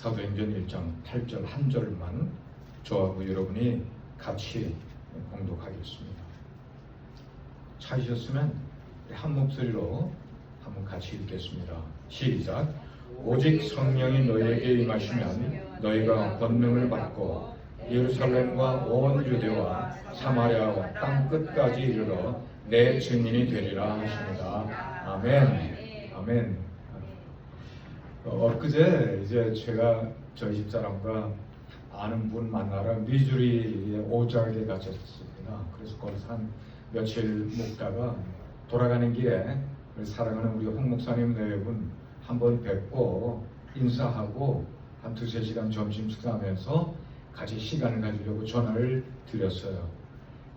사도행전 1장 8절 한 절만 저하고 여러분이 같이 봉독하겠습니다. 찾으셨으면 한 목소리로 한번 같이 읽겠습니다. 시작. 오직 성령이 너희에게 임하시면 너희가 권능을 받고 예루살렘과 온 유대와 사마리아와 땅 끝까지 이르러 내 증인이 되리라 하십니다. 아멘. 아멘. 엊그제 이제 제가 저희 집사람과 아는 분 만나러 미주리의 오작에 갔었습니다. 그래서 거기서 한 며칠 묵다가 돌아가는 길에 사랑하는 우리 홍 목사님 네 분 한번 뵙고 인사하고 한 두세 시간 점심 식사하면서 같이 시간을 가지려고 전화를 드렸어요.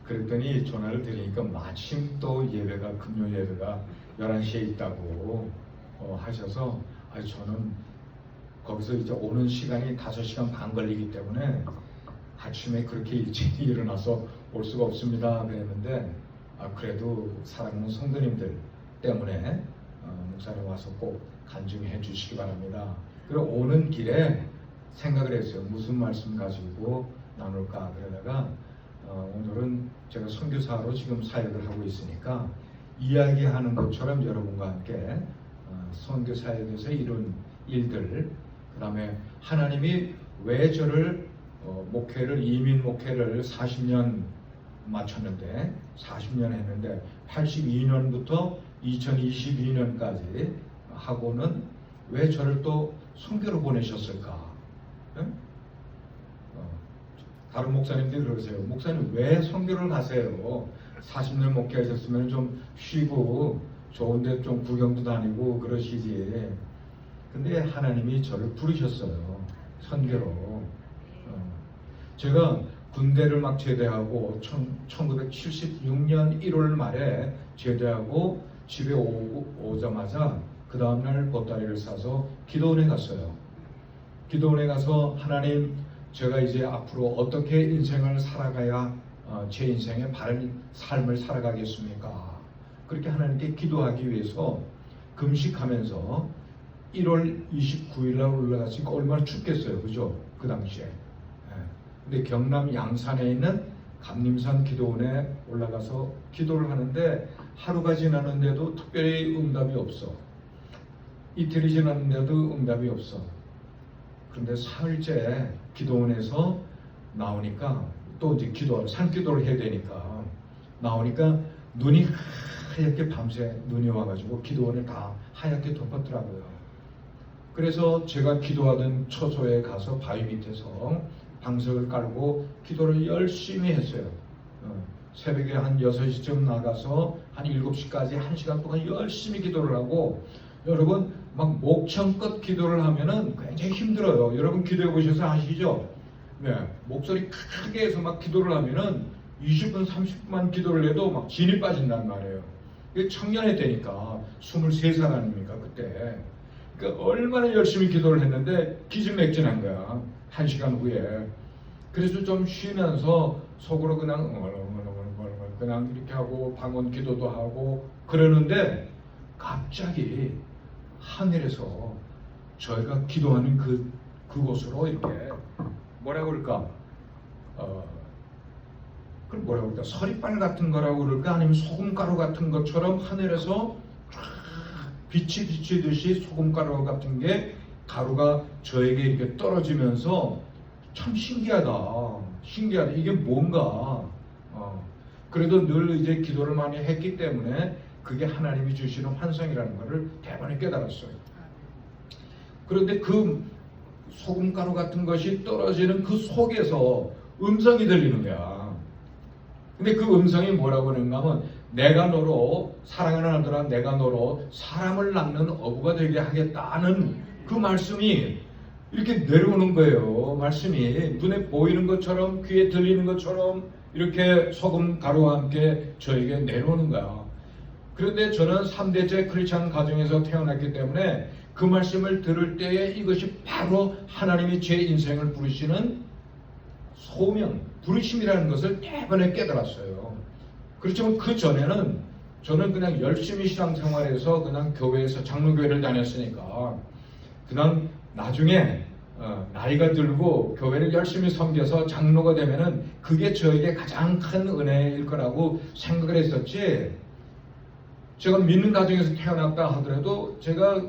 그랬더니 전화를 드리니까 마침 또 예배가 금요 예배가 11시에 있다고 하셔서 저는 거기서 이제 오는 시간이 5시간 반 걸리기 때문에 아침에 그렇게 일찍 일어나서 올 수가 없습니다 그랬는데 그래도 사랑하는 성도님들 때문에 목사님 와서 꼭 간증해 주시기 바랍니다. 그리고 오는 길에 생각을 했어요. 무슨 말씀 가지고 나눌까 그러다가 오늘은 제가 선교사로 지금 사역을 하고 있으니까 이야기하는 것처럼 여러분과 함께 선교 사역에서 이룬 일들, 그 다음에 하나님이 왜 저를 목회를 이민 목회를 40년 마쳤는데 40년 했는데 82년부터 2022년까지 하고는 왜 저를 또 선교로 보내셨을까? 네? 다른 목사님들이 그러세요. 목사님 왜 선교를 가세요? 40년 목회하셨으면 좀 쉬고 좋은데 좀 구경도 다니고 그러시지. 근데 하나님이 저를 부르셨어요. 선교로. 제가 군대를 막 제대하고 1976년 1월 말에 제대하고 집에 오자마자 그 다음날 보따리를 싸서 기도원에 갔어요. 기도원에 가서 하나님 제가 이제 앞으로 어떻게 인생을 살아가야 제 인생의 바른 삶을 살아가겠습니까? 그렇게 하나님께 기도하기 위해서 금식하면서 1월 29일 날 올라갔으니까 얼마나 춥겠어요. 그죠? 그 당시에. 근데 경남 양산에 있는 감림산 기도원에 올라가서 기도를 하는데 하루가 지났는데도 특별히 응답이 없어. 이틀이 지났는데도 응답이 없어. 그런데 사흘째 기도원에서 나오니까 또 이제 산기도를 해야 되니까 나오니까 눈이 하얗게 밤새 눈이 와가지고 기도원을 다 하얗게 덮었더라고요. 그래서 제가 기도하던 처소에 가서 바위 밑에서 방석을 깔고 기도를 열심히 했어요. 새벽에 한 6시쯤 나가서 한 7시까지 1시간 동안 열심히 기도를 하고 여러분 막 목청껏 기도를 하면은 굉장히 힘들어요. 여러분 기도해 보셔서 아시죠? 네, 목소리 크게 해서 막 기도를 하면은 20분 30분만 기도를 해도 막 진이 빠진단 말이에요. 청년이 되니까 23살 아닙니까 그때. 그러니까 얼마나 열심히 기도를 했는데 기진맥진한 거야. 1시간 후에. 그래서 좀 쉬면서 속으로 그냥 이렇게 하고 방언 기도도 하고 그러는데 갑자기 하늘에서 저희가 기도하는 그곳으로 이렇게 뭐라고 그럴까? 그럼 뭐라고 그럴까? 서리빨 같은 거라고 그럴까? 아니면 소금가루 같은 것처럼 하늘에서 빛이 비치듯이 소금가루 같은 게 가루가 저에게 이렇게 떨어지면서 참 신기하다. 신기하다. 이게 뭔가. 그래도 늘 이제 기도를 많이 했기 때문에 그게 하나님이 주시는 환상이라는 것을 대번에 깨달았어요. 그런데 그 소금가루 같은 것이 떨어지는 그 속에서 음성이 들리는 거야. 근데 그 음성이 뭐라고 하는가 하면 내가 너로 사랑하는 아들아 내가 너로 사람을 낳는 어부가 되게 하겠다는 그 말씀이 이렇게 내려오는 거예요. 말씀이 눈에 보이는 것처럼 귀에 들리는 것처럼 이렇게 소금 가루와 함께 저에게 내려오는 거야. 그런데 저는 3대째 크리스찬 가정에서 태어났기 때문에 그 말씀을 들을 때에 이것이 바로 하나님이 제 인생을 부르시는 소명, 부르심이라는 것을 대번에 깨달았어요. 그렇지만 그 전에는 저는 그냥 열심히 신앙생활해서 그냥 교회에서 장로교회를 다녔으니까 그냥 나중에 나이가 들고 교회를 열심히 섬겨서 장로가 되면은 그게 저에게 가장 큰 은혜일 거라고 생각을 했었지. 제가 믿는 가정에서 태어났다 하더라도 제가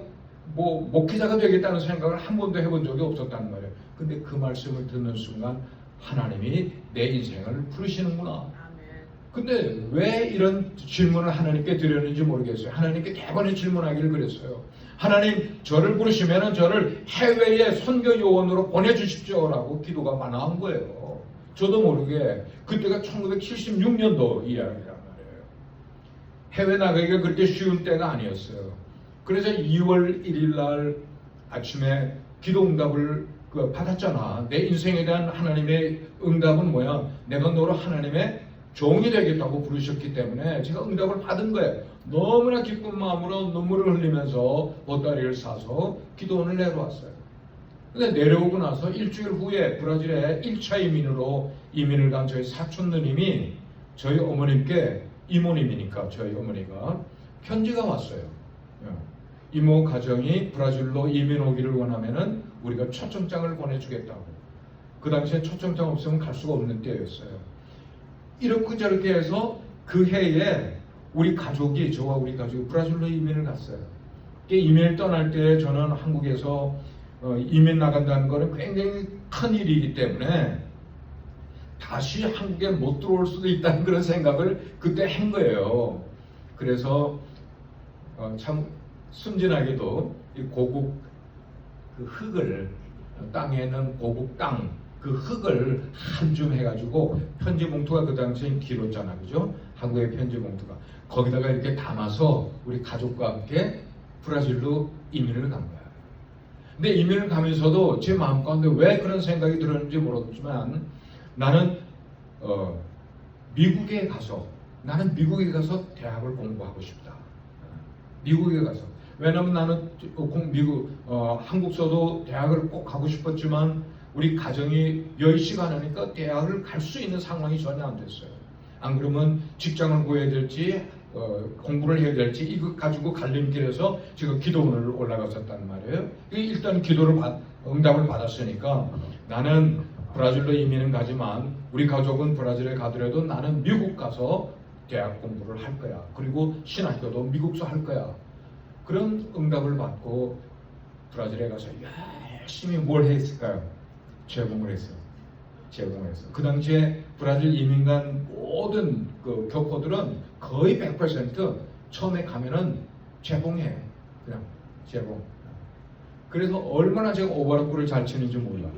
뭐 목회자가 되겠다는 생각을 한 번도 해본 적이 없었단 말이에요. 근데 그 말씀을 듣는 순간 하나님이 내 인생을 부르시는구나. 근데 왜 이런 질문을 하나님께 드렸는지 모르겠어요. 하나님께 대번에 질문하기를 그랬어요. 하나님, 저를 부르시면 저를 해외에 선교 요원으로 보내주십시오라고 기도가 많아한 거예요. 저도 모르게 그때가 1976년도 이야기란 말이에요. 해외 나가기가 그렇게 쉬운 때가 아니었어요. 그래서 2월 1일 날 아침에 기도 응답을 받았잖아. 내 인생에 대한 하나님의 응답은 뭐야? 내가 너로 하나님의 종이 되겠다고 부르셨기 때문에 제가 응답을 받은 거예요. 너무나 기쁜 마음으로 눈물을 흘리면서 보따리를 싸서 기도원을 내려왔어요. 근데 내려오고 나서 일주일 후에 브라질에 1차 이민을 간 저희 사촌 누님이 저희 어머님께, 이모님이니까 저희 어머니가 편지가 왔어요. 이모 가정이 브라질로 이민 오기를 원하면은 우리가 초청장을 보내주겠다고. 그 당시에 초청장 없으면 갈 수가 없는 때였어요. 이렇게 저렇게 해서 그 해에 저와 우리 가족이 브라질로 이민을 갔어요. 이민을 떠날 때 저는 한국에서 이민 나간다는 것은 굉장히 큰 일이기 때문에 다시 한국에 못 들어올 수도 있다는 그런 생각을 그때 한 거예요. 그래서 참 순진하게도 이 고국 그 흙을, 땅에 있는 고국 땅 그 흙을 한 줌 해가지고 편지 봉투가 그 당시엔 길었잖아, 그죠? 한국의 편지 봉투가 거기다가 이렇게 담아서 우리 가족과 함께 브라질로 이민을 간 거야. 근데 이민을 가면서도 제 마음 가운데 왜 그런 생각이 들었는지 모르겠지만 나는 미국에 가서 대학을 공부하고 싶다. 미국에 가서. 왜냐면 나는 한국서도 대학을 꼭 가고 싶었지만 우리 가정이 여의치가 않으니까 대학을 갈 수 있는 상황이 전혀 안 됐어요. 안 그러면 직장을 구해야 될지 공부를 해야 될지 이거 가지고 갈림길에서 제가 기도원을 올라갔었단 말이에요. 일단 응답을 받았으니까 나는 브라질로 이민은 가지만 우리 가족은 브라질에 가더라도 나는 미국 가서 대학 공부를 할 거야. 그리고 신학교도 미국서 할 거야. 그런 응답을 받고 브라질에 가서 열심히 뭘 했을까요? 제공을 했어요. 그 당시에 브라질 이민 간 모든 그 교포들은 거의 100% 처음에 가면은 제공해. 그냥 제공. 그래서 얼마나 제가 오바로크를 잘 치는지 몰라.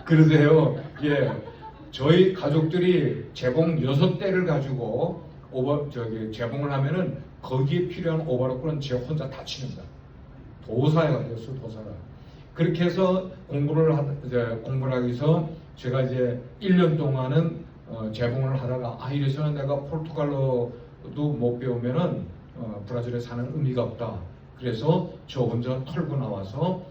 그러세요. 예. 저희 가족들이 제공 6대를 가지고 제공을 하면은 거기에 필요한 오바로크는 제 혼자 다 치는다. 도사가 됐어, 도사가. 그렇게 해서 공부를 하기 위해서 제가 이제 1년 동안은 제공을 하다가 이래서는 내가 포르투갈어도 못 배우면은 브라질에 사는 의미가 없다. 그래서 저 혼자 털고 나와서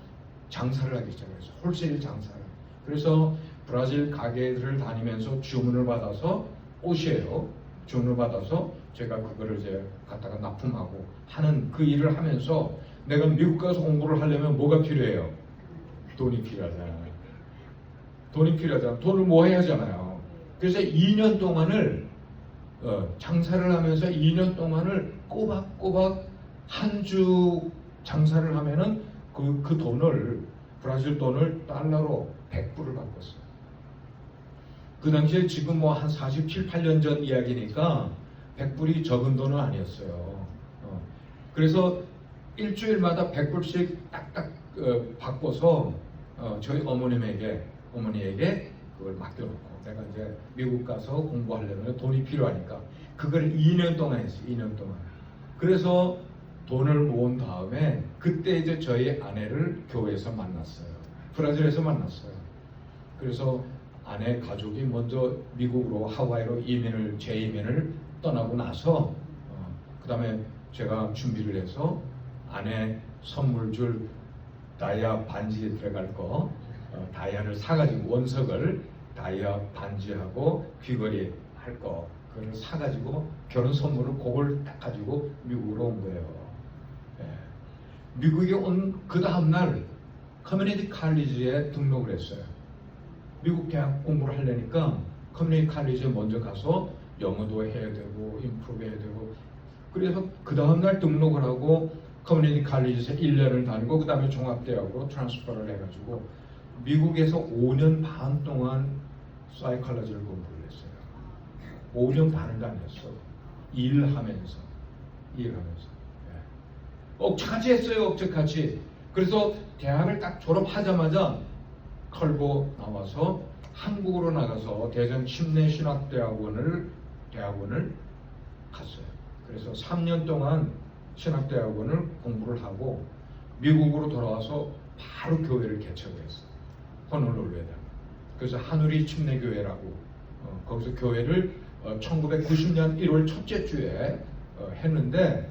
장사를 하기 시작했어요. 홀세일 장사를. 그래서 브라질 가게들을 다니면서 주문을 받아서 옷이에요. 주문을 받아서 제가 그거를 이제 갖다가 납품하고 하는 그 일을 하면서 내가 미국 가서 공부를 하려면 뭐가 필요해요? 돈이 필요하잖아요. 돈을 모아야 하잖아요. 그래서 2년 동안을 장사를 하면서 2년 동안을 꼬박꼬박 한 주 장사를 하면은 그 돈을 브라질 돈을 달러로 100불을 바꿨어요. 그 당시에 지금 뭐 한 47, 8년 전 이야기니까 100불이 적은 돈은 아니었어요. 그래서 일주일마다 100불씩 딱딱 바꿔서 저희 어머니에게 그걸 맡겨놓고 내가 이제 미국 가서 공부하려면 돈이 필요하니까 그걸 2년 동안 했어요. 2년 동안. 그래서 돈을 모은 다음에 그때 이제 저희 아내를 교회에서 만났어요. 브라질에서 만났어요. 그래서 아내 가족이 먼저 미국으로 하와이로 재이민을 떠나고 나서 그 다음에 제가 준비를 해서 아내 선물 줄 다이아 반지에 들어갈 거 다이아를 사가지고 원석을 다이아 반지하고 귀걸이 할 거 그걸 사가지고 결혼 선물을 그걸 딱 가지고 미국으로 온 거예요. 예. 미국에 온 그 다음날 커뮤니티 칼리지에 등록을 했어요. 미국 대학 공부를 하려니까 커뮤니티 칼리지에 먼저 가서 영어도 해야 되고 인프로도 해야 되고, 그래서 그 다음날 등록을 하고 커뮤니티 칼리지에서 1년을 다니고 그 다음에 종합대학으로 트랜스퍼를 해가지고 미국에서 5년 반 동안 사이콜로지를 공부를 했어요. 5년 반을 다녔어. 일하면서. 예. 억척같이 했어요. 억척같이. 그래서 대학을 딱 졸업하자마자 컬보 나와서 한국으로 나가서 대전 침례신학대학원을 갔어요. 그래서 3년 동안 신학대학원을 공부를 하고 미국으로 돌아와서 바로 교회를 개척을 했어요. 호놀룰루에다. 그래서 하누리 침례교회라고 거기서 교회를 1990년 1월 첫째 주에 했는데,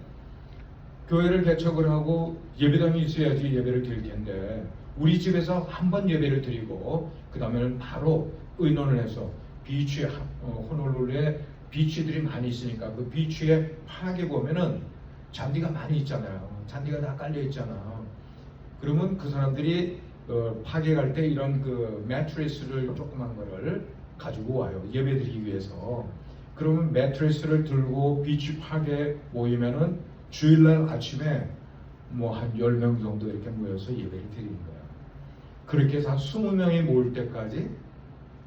교회를 개척을 하고 예배당이 있어야지 예배를 드릴 텐데 우리 집에서 한 번 예배를 드리고 그 다음에는 바로 의논을 해서 비치, 호놀룰루에 비치들이 많이 있으니까 그 비치에 파악해 보면은 잔디가 많이 있잖아요. 잔디가 다 깔려 있잖아. 그러면 그 사람들이 파괴 갈 때 이런 그 매트리스를 조그만 거를 가지고 와요. 예배드리기 위해서. 그러면 매트리스를 들고 비치 파괴 모이면은 주일날 아침에 뭐 한 10명 정도 이렇게 모여서 예배를 드리는 거야. 그렇게 해서 한 20명이 모일 때까지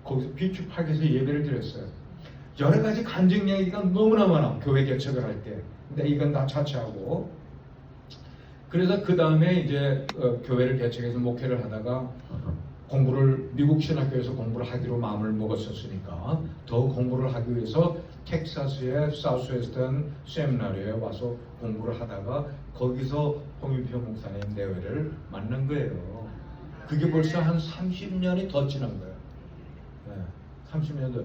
거기서 비치 파괴에서 예배를 드렸어요. 여러 가지 간증 얘기가 너무나 많아. 교회 개척을 할 때. 근데 이건 다 차치하고. 그래서 그 다음에 이제 교회를 개척해서 목회를 하다가 공부를 미국 신학교에서 공부를 하기로 마음을 먹었었으니까 더 공부를 하기 위해서 텍사스의 사우스웨스턴 세미나리에 와서 공부를 하다가 거기서 홍윤표 목사님 내외를 만난 거예요. 그게 벌써 한 30년이 더 지난 거예요. 네, 30년 더.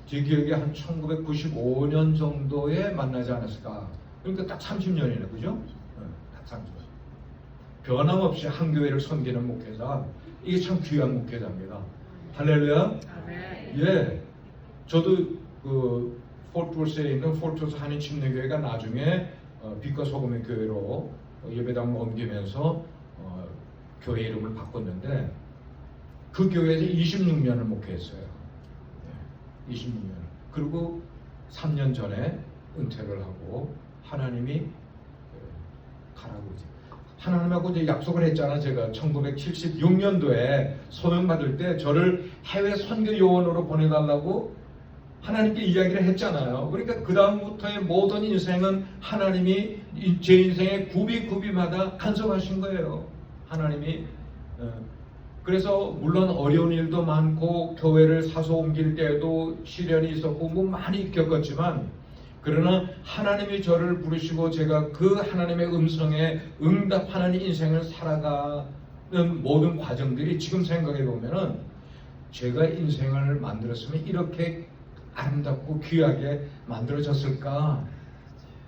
제 기억에 한 1995년 정도에 만나지 않았을까. 그러니까 딱 30년이네, 그죠? 네, 딱 30년. 변함없이 한 교회를 섬기는 목회자, 이게 참 귀한 목회자입니다. 할렐루야. 예, 저도 그 포트워스에 있는 포트워스 한인 침례교회가 나중에 빛과 소금의 교회로 예배당을 옮기면서 교회 이름을 바꿨는데 그 교회에서 26년을 목회했어요. 26년. 그리고 3년 전에 은퇴를 하고 하나님이 가라고 이제 하나님하고 이제 약속을 했잖아. 제가 1976년도에 소명 받을 때 저를 해외 선교 요원으로 보내달라고 하나님께 이야기를 했잖아요. 그러니까 그 다음부터의 모든 인생은 하나님이 제 인생의 구비마다 간섭하신 거예요. 하나님이. 그래서 물론 어려운 일도 많고 교회를 사서 옮길 때에도 시련이 있었고 뭐 많이 겪었지만, 그러나 하나님이 저를 부르시고 제가 그 하나님의 음성에 응답하는 인생을 살아가는 모든 과정들이 지금 생각해 보면은 제가 인생을 만들었으면 이렇게 아름답고 귀하게 만들어졌을까?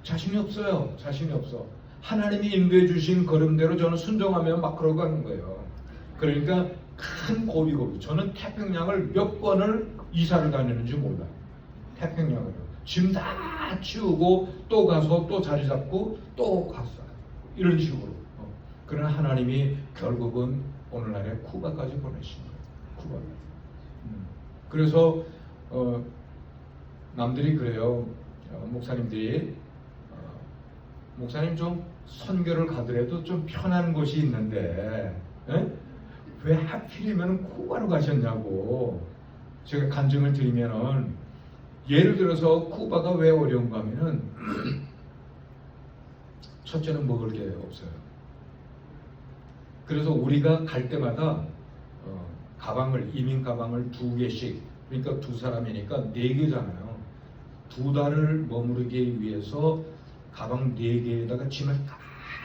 자신이 없어요. 자신이 없어. 하나님이 인도해 주신 걸음대로 저는 순종하며 막 걸어가는 거예요. 그러니까 큰 고비. 저는 태평양을 몇 번을 이사를 다니는지 몰라요. 태평양으로. 짐 다 치우고 또 가서 또 자리 잡고 또 갔어요. 이런 식으로. 그러나 하나님이 결국은 오늘날에 쿠바까지 보내신 거예요. 쿠바까지. 그래서 남들이 그래요. 목사님들이 목사님 좀 선교를 가더라도 좀 편한 곳이 있는데 왜 하필이면 쿠바로 가셨냐고 제가 간증을 드리면은, 예를 들어서 쿠바가 왜 어려운가 하면은 첫째는 먹을 게 없어요. 그래서 우리가 갈 때마다 이민 가방을 2개씩, 그러니까 2사람이니까 4개잖아요. 2달을 머무르기 위해서 가방 4개에다가 짐을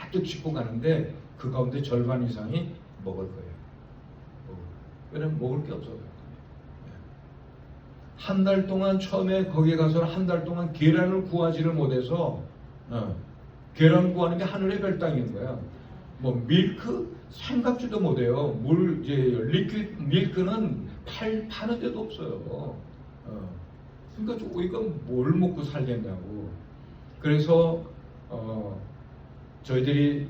가득 싣고 가는데 그 가운데 절반 이상이 먹을 거예요. 왜냐면 먹을 게 없어요. 한 달 동안 처음에 거기에 가서 한 달 동안 계란을 구하지를 못해서 계란 구하는 게 하늘의 별땅인 거야. 뭐 밀크 생각지도 못해요. 리퀴드 밀크는 파는 데도 없어요. 그러니까 우리가 뭘 먹고 살겠냐고. 그래서 저희들이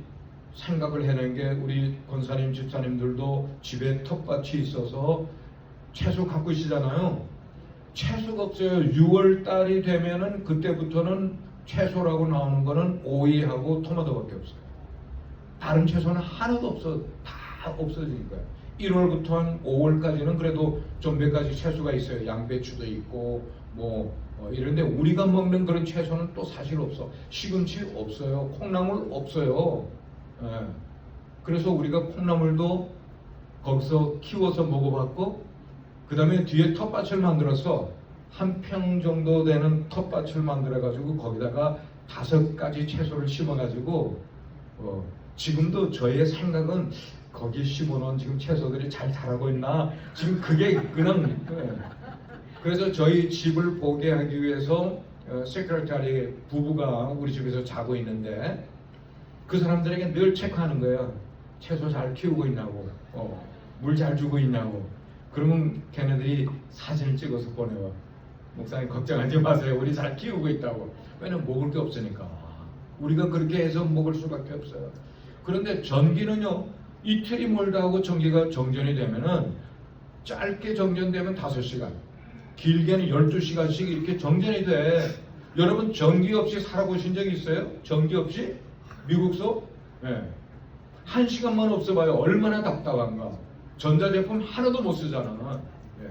생각을 해낸 게 우리 권사님 집사님들도 집에 텃밭이 있어서 채소 가꾸시잖아요. 채소가 없어요. 6월 달이 되면은 그때부터는 채소라고 나오는 거는 오이하고 토마토밖에 없어요. 다른 채소는 하나도 없어. 다 없어지니까요. 1월부터 한 5월까지는 그래도 좀 몇 가지 채소가 있어요. 양배추도 있고 이런데 우리가 먹는 그런 채소는 또 사실 없어. 시금치 없어요. 콩나물 없어요. 예. 그래서 우리가 콩나물도 거기서 키워서 먹어봤고, 그 다음에 뒤에 텃밭을 만들어서 한 평 정도 되는 텃밭을 만들어 가지고 거기다가 5가지 채소를 심어 가지고 지금도 저의 생각은 거기 심어놓은 지금 채소들이 잘 자라고 있나, 지금 그게 그냥 그래서 저희 집을 보게 하기 위해서 세크레터리 부부가 우리 집에서 자고 있는데 그 사람들에게 늘 체크하는 거예요. 채소 잘 키우고 있냐고, 물 잘 주고 있냐고. 그러면 걔네들이 사진을 찍어서 보내요. 목사님 걱정하지 마세요. 우리 잘 키우고 있다고. 왜냐면 먹을 게 없으니까. 우리가 그렇게 해서 먹을 수밖에 없어요. 그런데 전기는요, 이틀이 멀다 하고 전기가 정전이 되면은 짧게 정전되면 5시간, 길게는 12시간씩 이렇게 정전이 돼. 여러분 전기 없이 살아보신 적 있어요? 전기 없이? 미국서? 네. 1시간만 없어봐요. 얼마나 답답한가. 전자제품 하나도 못 쓰잖아. 예.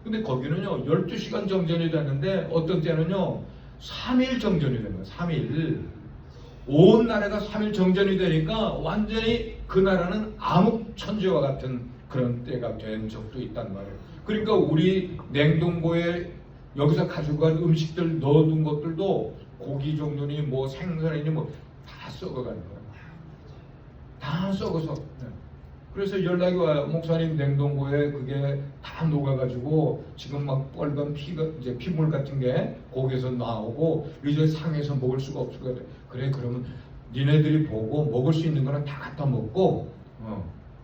근데 거기는요 12시간 정전이 되는데 어떤 때는요 3일 정전이 되는 거예요. 3일. 온 나라가 3일 정전이 되니까 완전히 그 나라는 암흑천지와 같은 그런 때가 된 적도 있단 말이에요. 그러니까 우리 냉동고에 여기서 가지고 간 음식들 넣어둔 것들도 고기 종류니 생선이니 다 썩어가는 거예요. 다 썩어서. 네. 그래서 연락이 와요. 목사님 냉동고에 그게 다 녹아가지고 지금 막 빨간 이제 피물 같은 게 거기에서 나오고 이제 상해서 먹을 수가 없을 거야. 그래 그러면 니네들이 보고 먹을 수 있는 거는 다 갖다 먹고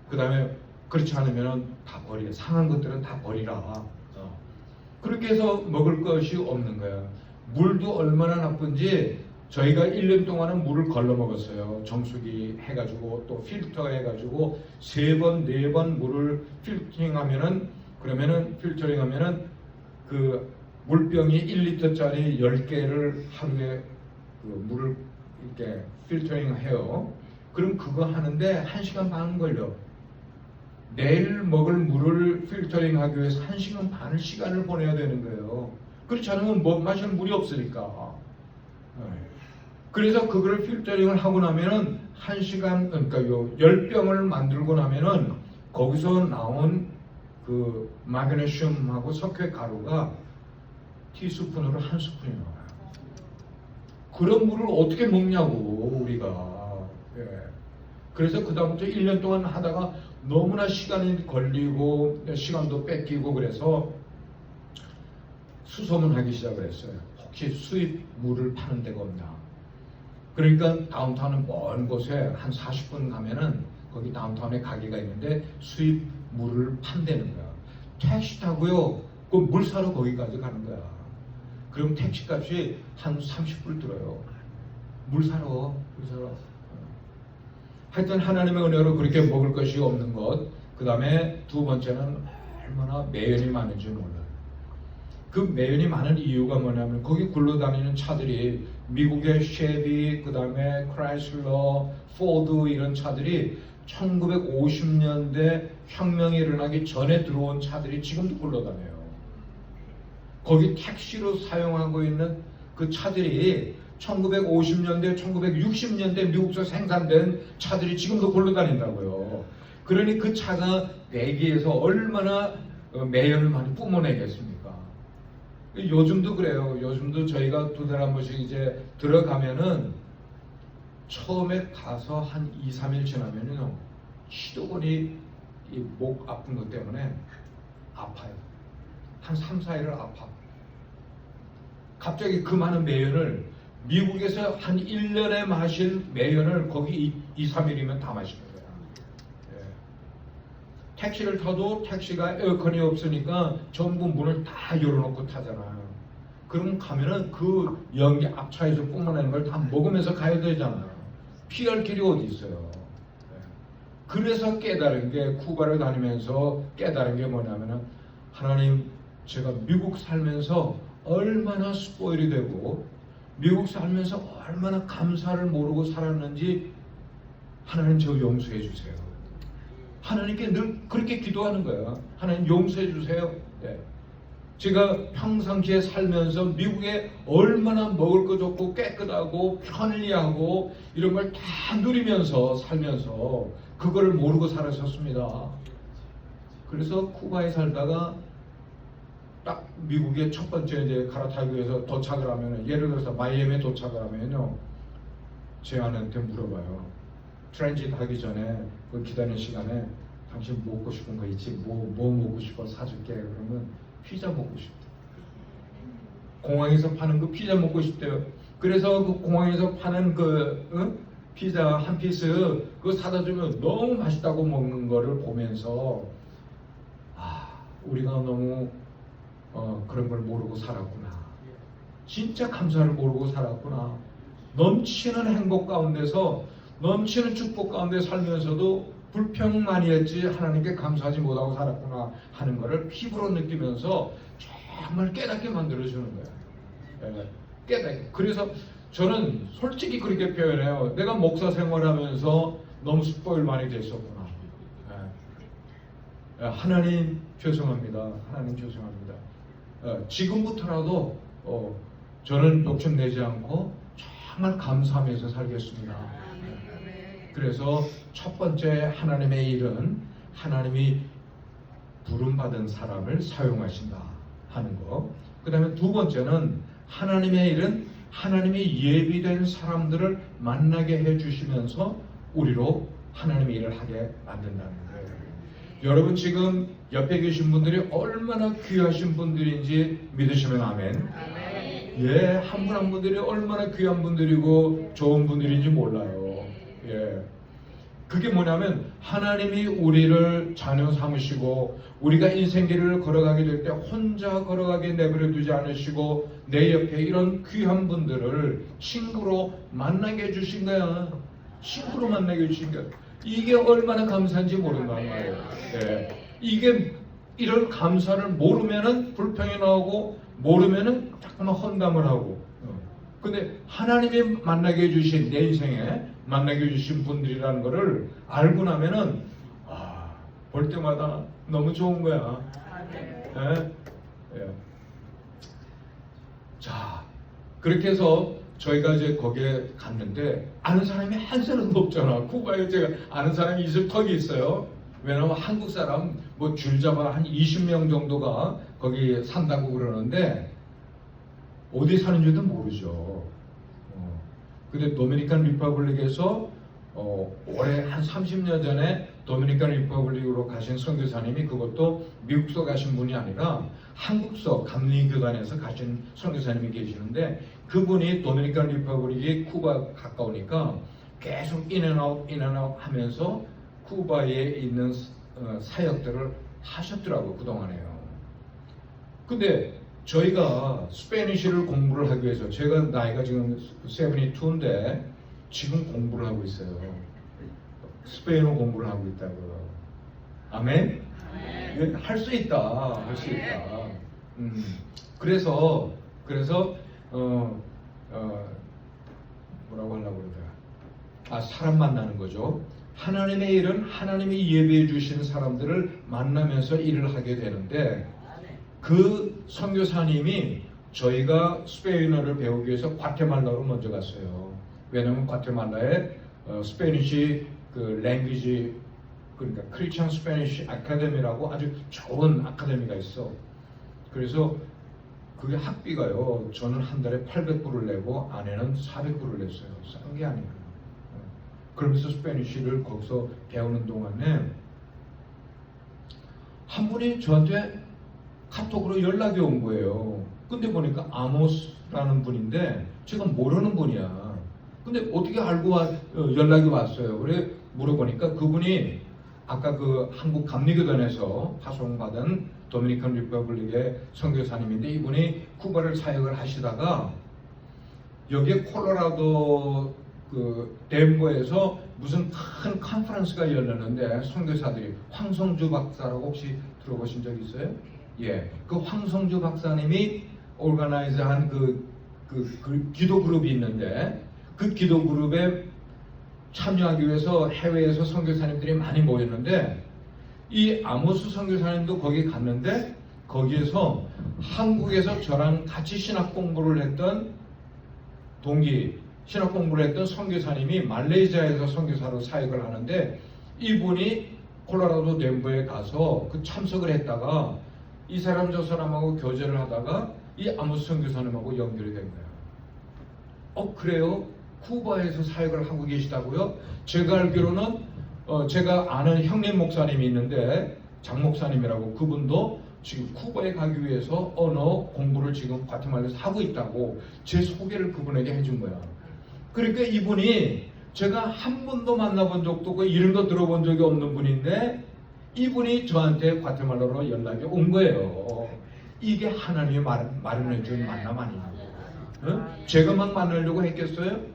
그 다음에 그렇지 않으면 다 버려. 상한 것들은 다 버리라. 그렇게 해서 먹을 것이 없는 거야. 물도 얼마나 나쁜지 저희가 1년 동안은 물을 걸러 먹었어요. 정수기 해가지고 또 필터 해가지고 3번, 4번 물을 필터링하면은 그 물병이 1리터짜리 10개를 하루에 그 물을 이렇게 필터링 해요. 그럼 그거 하는데 1시간 반 걸려. 내일 먹을 물을 필터링 하기 위해서 1시간 반을 시간을 보내야 되는 거예요. 그렇지 않으면 마실 물이 없으니까. 그래서 그거를 필터링을 하고 나면은 1시간, 그러니까 10병을 만들고 나면은 거기서 나온 그 마그네슘하고 석회 가루가 티스푼으로 1스푼이 나와요. 그런 물을 어떻게 먹냐고 우리가. 예. 그래서 그 다음부터 1년 동안 하다가 너무나 시간이 걸리고 시간도 뺏기고 그래서 수소문하기 시작을 했어요. 혹시 수입 물을 파는 데가 없나. 그러니까 다운타운은 먼 곳에 한 40분 가면은 거기 다운타운에 가게가 있는데 수입 물을 판다는 거야. 택시 타고요. 그 물 사러 거기까지 가는 거야. 그럼 택시 값이 한 30불 들어요. 물 사러. 하여튼 하나님의 은혜로 그렇게 먹을 것이 없는 것. 그 다음에 두 번째는 얼마나 매연이 많은지 몰라요. 그 매연이 많은 이유가 뭐냐면 거기 굴러다니는 차들이 미국의 쉐비, 그 다음에 크라이슬러, 포드 이런 차들이 1950년대 혁명이 일어나기 전에 들어온 차들이 지금도 굴러다녀요. 거기 택시로 사용하고 있는 그 차들이 1950년대, 1960년대 미국에서 생산된 차들이 지금도 굴러다닌다고요. 그러니 그 차가 내기에서 얼마나 매연을 많이 뿜어내겠습니까? 요즘도 그래요. 요즘도 저희가 2달에 한 번씩 이제 들어가면은 처음에 가서 한 2, 3일 지나면요 시도곤이 이 목 아픈 것 때문에 아파요. 한 3, 4일을 아파. 갑자기 그 많은 매연을 미국에서 한 1년에 마실 매연을 거기 2, 3일이면 다 마시는 거야. 예. 택시를 타도 택시가 에어컨이 없으니까 전부 문을 다 열어놓고 타잖아요. 그럼 가면은 그 연기 앞차에서 뿜어내는 걸 다 먹으면서 가야 되잖아요. 피할 길이 어디 있어요. 그래서 깨달은 게, 쿠바를 다니면서 깨달은 게 뭐냐면은, 하나님, 제가 미국 살면서 얼마나 스포일이 되고 미국 살면서 얼마나 감사를 모르고 살았는지 하나님 저 용서해 주세요. 하나님께 늘 그렇게 기도하는 거예요. 하나님 용서해 주세요. 네. 제가 평상시에 살면서 미국에 얼마나 먹을 거 좋고 깨끗하고 편리하고 이런 걸 다 누리면서 살면서 그거를 모르고 살았었습니다. 그래서 쿠바에 살다가 딱 미국의 첫 번째 이제 가라타이거에서 도착을 하면은, 예를 들어서 마이애미에 도착을 하면요, 제 아내한테 물어봐요. 트랜짓 하기 전에 그 기다리는 시간에 당신 먹고 싶은 거 있지? 뭐 먹고 싶어 사줄게. 그러면 피자 먹고 싶대. 공항에서 파는 그 피자 먹고 싶대요. 그래서 그 공항에서 파는 피자 한 피스 그거 사다 주면 너무 맛있다고 먹는 거를 보면서, 우리가 너무 그런 걸 모르고 살았구나. 진짜 감사를 모르고 살았구나. 넘치는 행복 가운데서, 넘치는 축복 가운데 살면서도 불평 많이 했지 하나님께 감사하지 못하고 살았구나 하는 것을 피부로 느끼면서 정말 깨닫게 만들어주는 거예요. 깨닫게. 그래서 저는 솔직히 그렇게 표현해요. 내가 목사 생활하면서 너무 스포일 많이 됐었구나. 하나님 죄송합니다. 하나님 죄송합니다. 지금부터라도 저는 욕심내지 않고 정말 감사하면서 살겠습니다. 그래서 첫 번째 하나님의 일은 하나님이 부름받은 사람을 사용하신다 하는 거. 그 다음에 두 번째는 하나님의 일은 하나님이 예비된 사람들을 만나게 해주시면서 우리로 하나님의 일을 하게 만든다는 거예요. 여러분 지금 옆에 계신 분들이 얼마나 귀하신 분들인지 믿으시면 아멘. 예, 한 분 한 분들이 얼마나 귀한 분들이고 좋은 분들인지 몰라요. 예. 그게 뭐냐면 하나님이 우리를 자녀 삼으시고 우리가 인생길을 걸어가게 될 때 혼자 걸어가게 내버려 두지 않으시고 내 옆에 이런 귀한 분들을 친구로 만나게 해주신 거야. 친구로 만나게 해주신 거야. 이게 얼마나 감사한지 모른단 말이에요. 예. 이게 이런 감사를 모르면은 불평이 나오고 모르면은 자꾸만 험담을 하고. 근데 하나님이 만나게 해주신, 내 인생에 만나게 해주신 분들이라는 것을 알고 나면은 볼 때마다 너무 좋은 거야. 예? 예. 자, 그렇게 해서 저희가 이제 거기에 갔는데 아는 사람이 한 사람도 없잖아. 쿠바에 제가 아는 사람이 있을 턱이 있어요. 왜냐면 한국 사람 뭐 줄 잡아 한 20명 정도가 거기 산다고 그러는데 어디 사는지도 모르죠. 근데 도미니칸 리퍼블릭에서 올해 한 30년 전에 도미니칸 리퍼블릭으로 가신 선교사님이, 그것도 미국서 가신 분이 아니라 한국서 감리교단에서 가신 선교사님이 계시는데, 그분이 도미니칸 리퍼블릭이 쿠바 가까우니까 계속 인앤아웃 하면서 쿠바에 있는 사역들을 하셨더라고요, 그동안에요. 근데 저희가 스페니쉬를 공부를 하기 위해서, 제가 나이가 지금 72인데 지금 공부를 하고 있어요. 스페인어 공부를 하고 있다고요. 아멘? 할 수 있다. 할 수 있다. 그래서 뭐라고 하려고 그러더라. 사람 만나는 거죠. 하나님의 일은 하나님이 예비해 주신 사람들을 만나면서 일을 하게 되는데, 그 선교사님이 저희가 스페인어를 배우기 위해서 과테말라로 먼저 갔어요. 왜냐하면 과테말라에 스페니쉬 그 랭귀지, 그러니까 크리스천 스페니쉬 아카데미라고 아주 좋은 아카데미가 있어. 그래서 그게 학비가요, 저는 한 달에 800불을 내고 아내는 400불을 냈어요. 싼 게 아니에요. 그러면서 스페니쉬를 거기서 배우는 동안에 한 분이 저한테 카톡으로 연락이 온 거예요. 근데 보니까 아모스라는 분인데 제가 모르는 분이야. 근데 어떻게 알고 연락이 왔어요. 그래 물어보니까 그분이 아까 그 한국 감리교단에서 파송받은 도미니칸 리퍼블릭의 선교사님인데, 이분이 쿠바를 사역을 하시다가 여기에 콜로라도 그 덴버에서 무슨 큰 컨퍼런스가 열렸는데 선교사들이 황성주 박사라고 혹시 들어보신 적 있어요? 예, 그 황성주 박사님이 오르가나이즈한 그 기도 그룹이 있는데 그 기도 그룹에 참여하기 위해서 해외에서 선교사님들이 많이 모였는데 이 아모스 선교사님도 거기 갔는데 거기에서 한국에서 저랑 같이 신학 공부를 했던 동기 신학 공부를 했던 선교사님이 말레이시아에서 선교사로 사역을 하는데 이분이 콜로라도 덴버에 가서 그 참석을 했다가 이 사람 저 사람하고 교제를 하다가 이 아모스 선교사님하고 연결이 된 거예요. 그래요? 쿠바에서 사역을 하고 계시다고요? 제가 알기로는 제가 아는 형님 목사님이 있는데 장 목사님이라고 그분도 지금 쿠바에 가기 위해서 언어 공부를 지금 과테말라에서 하고 있다고 제 소개를 그분에게 해준 거야. 그러니까 이분이 제가 한 번도 만나본 적도 없고 이름도 들어본 적이 없는 분인데 이분이 저한테 과테말라로 연락이 온 거예요. 이게 하나님이 마련해 준 만남 아니냐고. 어? 제가 막 만나려고 했겠어요?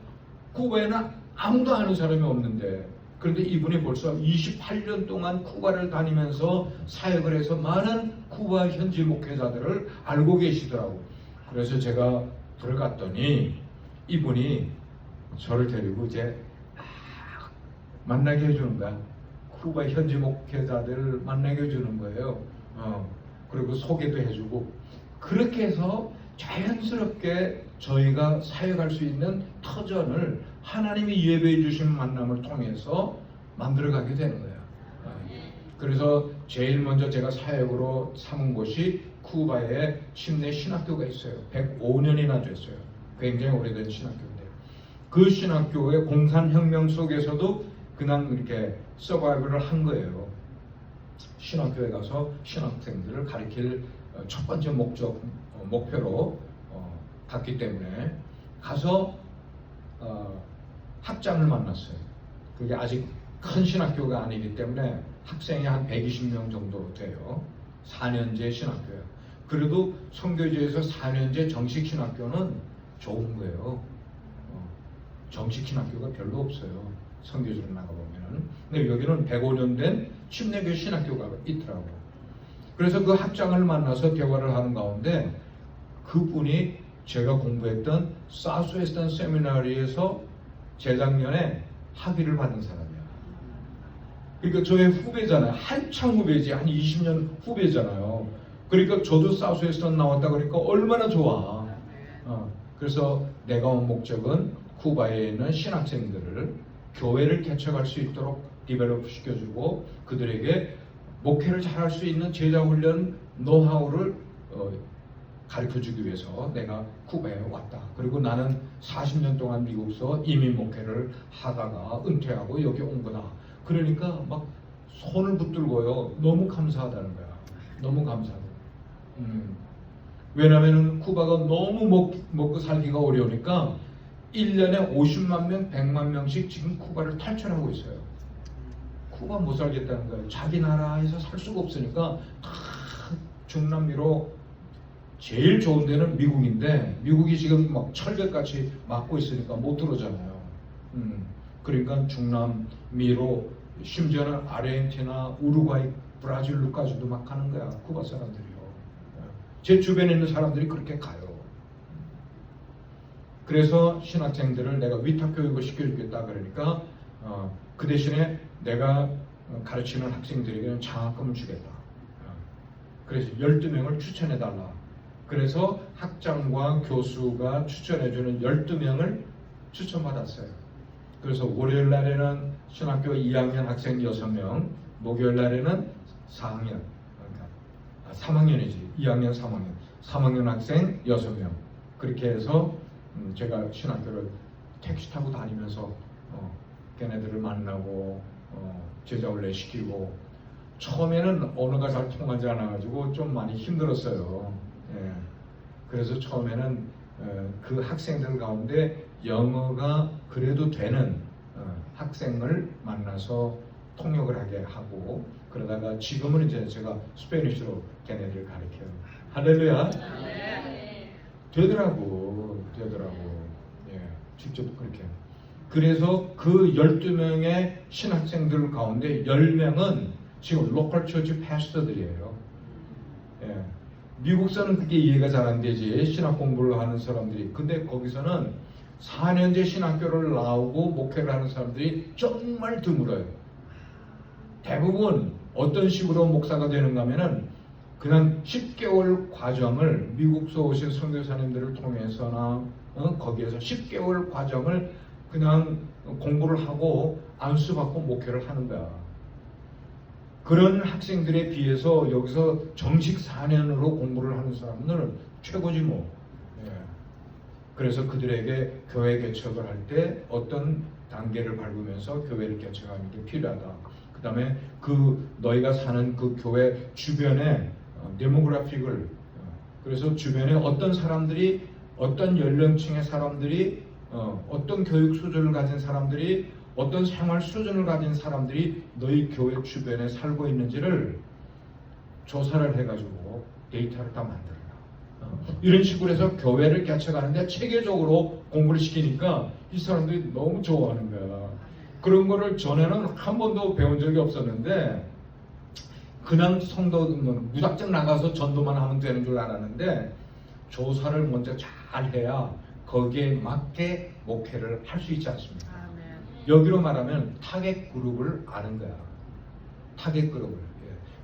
쿠바에는 아무도 아는 사람이 없는데 그런데 이분이 벌써 28년 동안 쿠바를 다니면서 사역을 해서 많은 쿠바 현지 목회자들을 알고 계시더라고. 그래서 제가 들어갔더니 이분이 저를 데리고 이제 만나게 해주는 거야. 쿠바 현지 목회자들을 만나게 해주는 거예요. 그리고 소개도 해주고 그렇게 해서 자연스럽게 저희가 사역할 수 있는 터전을 하나님이 예배해 주신 만남을 통해서 만들어가게 되는 거예요. 그래서 제일 먼저 제가 사역으로 삼은 곳이 쿠바에 침례 신학교가 있어요. 105년이나 됐어요. 굉장히 오래된 신학교인데 그 신학교의 공산혁명 속에서도 그냥 이렇게 서바이벌을 한 거예요. 신학교에 가서 신학생들을 가르칠 첫 번째 목표로 갔기 때문에 가서 학장을 만났어요. 그게 아직 큰 신학교가 아니기 때문에 학생이 한 120명 정도 돼요. 4년제 신학교예요. 그래도 선교지에서 4년제 정식 신학교는 좋은 거예요. 정식 신학교가 별로 없어요. 선교지로 나가보면은. 근데 여기는 105년 된 침례교 신학교가 있더라고요. 그래서 그 학장을 만나서 대화를 하는 가운데 그분이 제가 공부했던 사우스웨스턴 세미나리에서 재작년에 학위를 받은 사람이야. 그러니까 저의 후배잖아요. 한창 후배지. 한 20년 후배잖아요. 그러니까 저도 사우스웨스턴 나왔다 그러니까 얼마나 좋아. 그래서 내가 온 목적은 쿠바에 있는 신학생들을 교회를 개척할 수 있도록 디벨롭 시켜주고 그들에게 목회를 잘할 수 있는 제자훈련 노하우를 가르쳐주기 위해서 내가 쿠바에 왔다. 그리고 나는 40년 동안 미국서 이민 목회를 하다가 은퇴하고 여기 온 거다. 그러니까 막 손을 붙들고요. 너무 감사하다는 거야. 너무 감사하다. 왜냐하면 쿠바가 너무 먹고 살기가 어려우니까 1년에 50만 명, 100만 명씩 지금 쿠바를 탈출하고 있어요. 쿠바 못 살겠다는 거예요. 자기 나라에서 살 수가 없으니까 다 중남미로 제일 좋은 데는 미국인데 미국이 지금 막 철벽같이 막고 있으니까 못 들어오잖아요. 그러니까 중남미로 심지어는 아르헨티나, 우루과이, 브라질로까지도 막 가는 거야. 쿠바 사람들이요. 제 주변에 있는 사람들이 그렇게 가요. 그래서 신학생들을 내가 위탁교육을 시켜주겠다 그러니까 그 대신에 내가 가르치는 학생들에게는 장학금을 주겠다. 그래서 12명을 추천해달라. 그래서 학장과 교수가 추천해주는 12명을 추천받았어요. 그래서 월요일 날에는 신학교 2학년 학생 6명, 목요일 날에는 4학년, 그러니까 3학년이지. 2학년, 3학년 학생 6명. 그렇게 해서 제가 신학교를 택시 타고 다니면서 걔네들을 만나고 제자훈련 시키고 처음에는 언어가 잘 통하지 않아가지고 좀 많이 힘들었어요. 예. 그래서 처음에는 그 학생들 가운데 영어가 그래도 되는 학생을 만나서 통역을 하게 하고 그러다가 지금은 이제 제가 스페니쉬로 걔네들을 가르쳐요. 할렐루야. 되더라고. 예, 직접 그렇게. 그래서 그 12명의 신학생들 가운데 10명은 지금 로컬 처치 패스터들이에요. 예. 미국서는 그게 이해가 잘 안 되지. 신학 공부를 하는 사람들이. 근데 거기서는 4년제 신학교를 나오고 목회를 하는 사람들이 정말 드물어요. 대부분 어떤 식으로 목사가 되는가 하면은 그냥 10개월 과정을 미국서 오신 선교사님들을 통해서나 거기에서 10개월 과정을 그냥 공부를 하고 안수받고 목회를 하는 거야. 그런 학생들에 비해서 여기서 정식 4년으로 공부를 하는 사람들은 최고지 뭐. 예. 그래서 그들에게 교회 개척을 할 때 어떤 단계를 밟으면서 교회를 개척하는 게 필요하다. 그 다음에 그 너희가 사는 그 교회 주변에 데모그래픽을 그래서 주변에 어떤 사람들이 어떤 연령층의 사람들이 어떤 교육 수준을 가진 사람들이 어떤 생활 수준을 가진 사람들이 너희 교회 주변에 살고 있는지를 조사를 해가지고 데이터를 다 만들어라. 이런 식으로 해서 교회를 개척하는데 체계적으로 공부를 시키니까 이 사람들이 너무 좋아하는 거야. 그런 거를 전에는 한 번도 배운 적이 없었는데 그냥 성도는 무작정 나가서 전도만 하면 되는 줄 알았는데 조사를 먼저 잘 해야 거기에 맞게 목회를 할 수 있지 않습니까? 여기로 말하면 타겟 그룹을 아는 거야. 타겟 그룹을.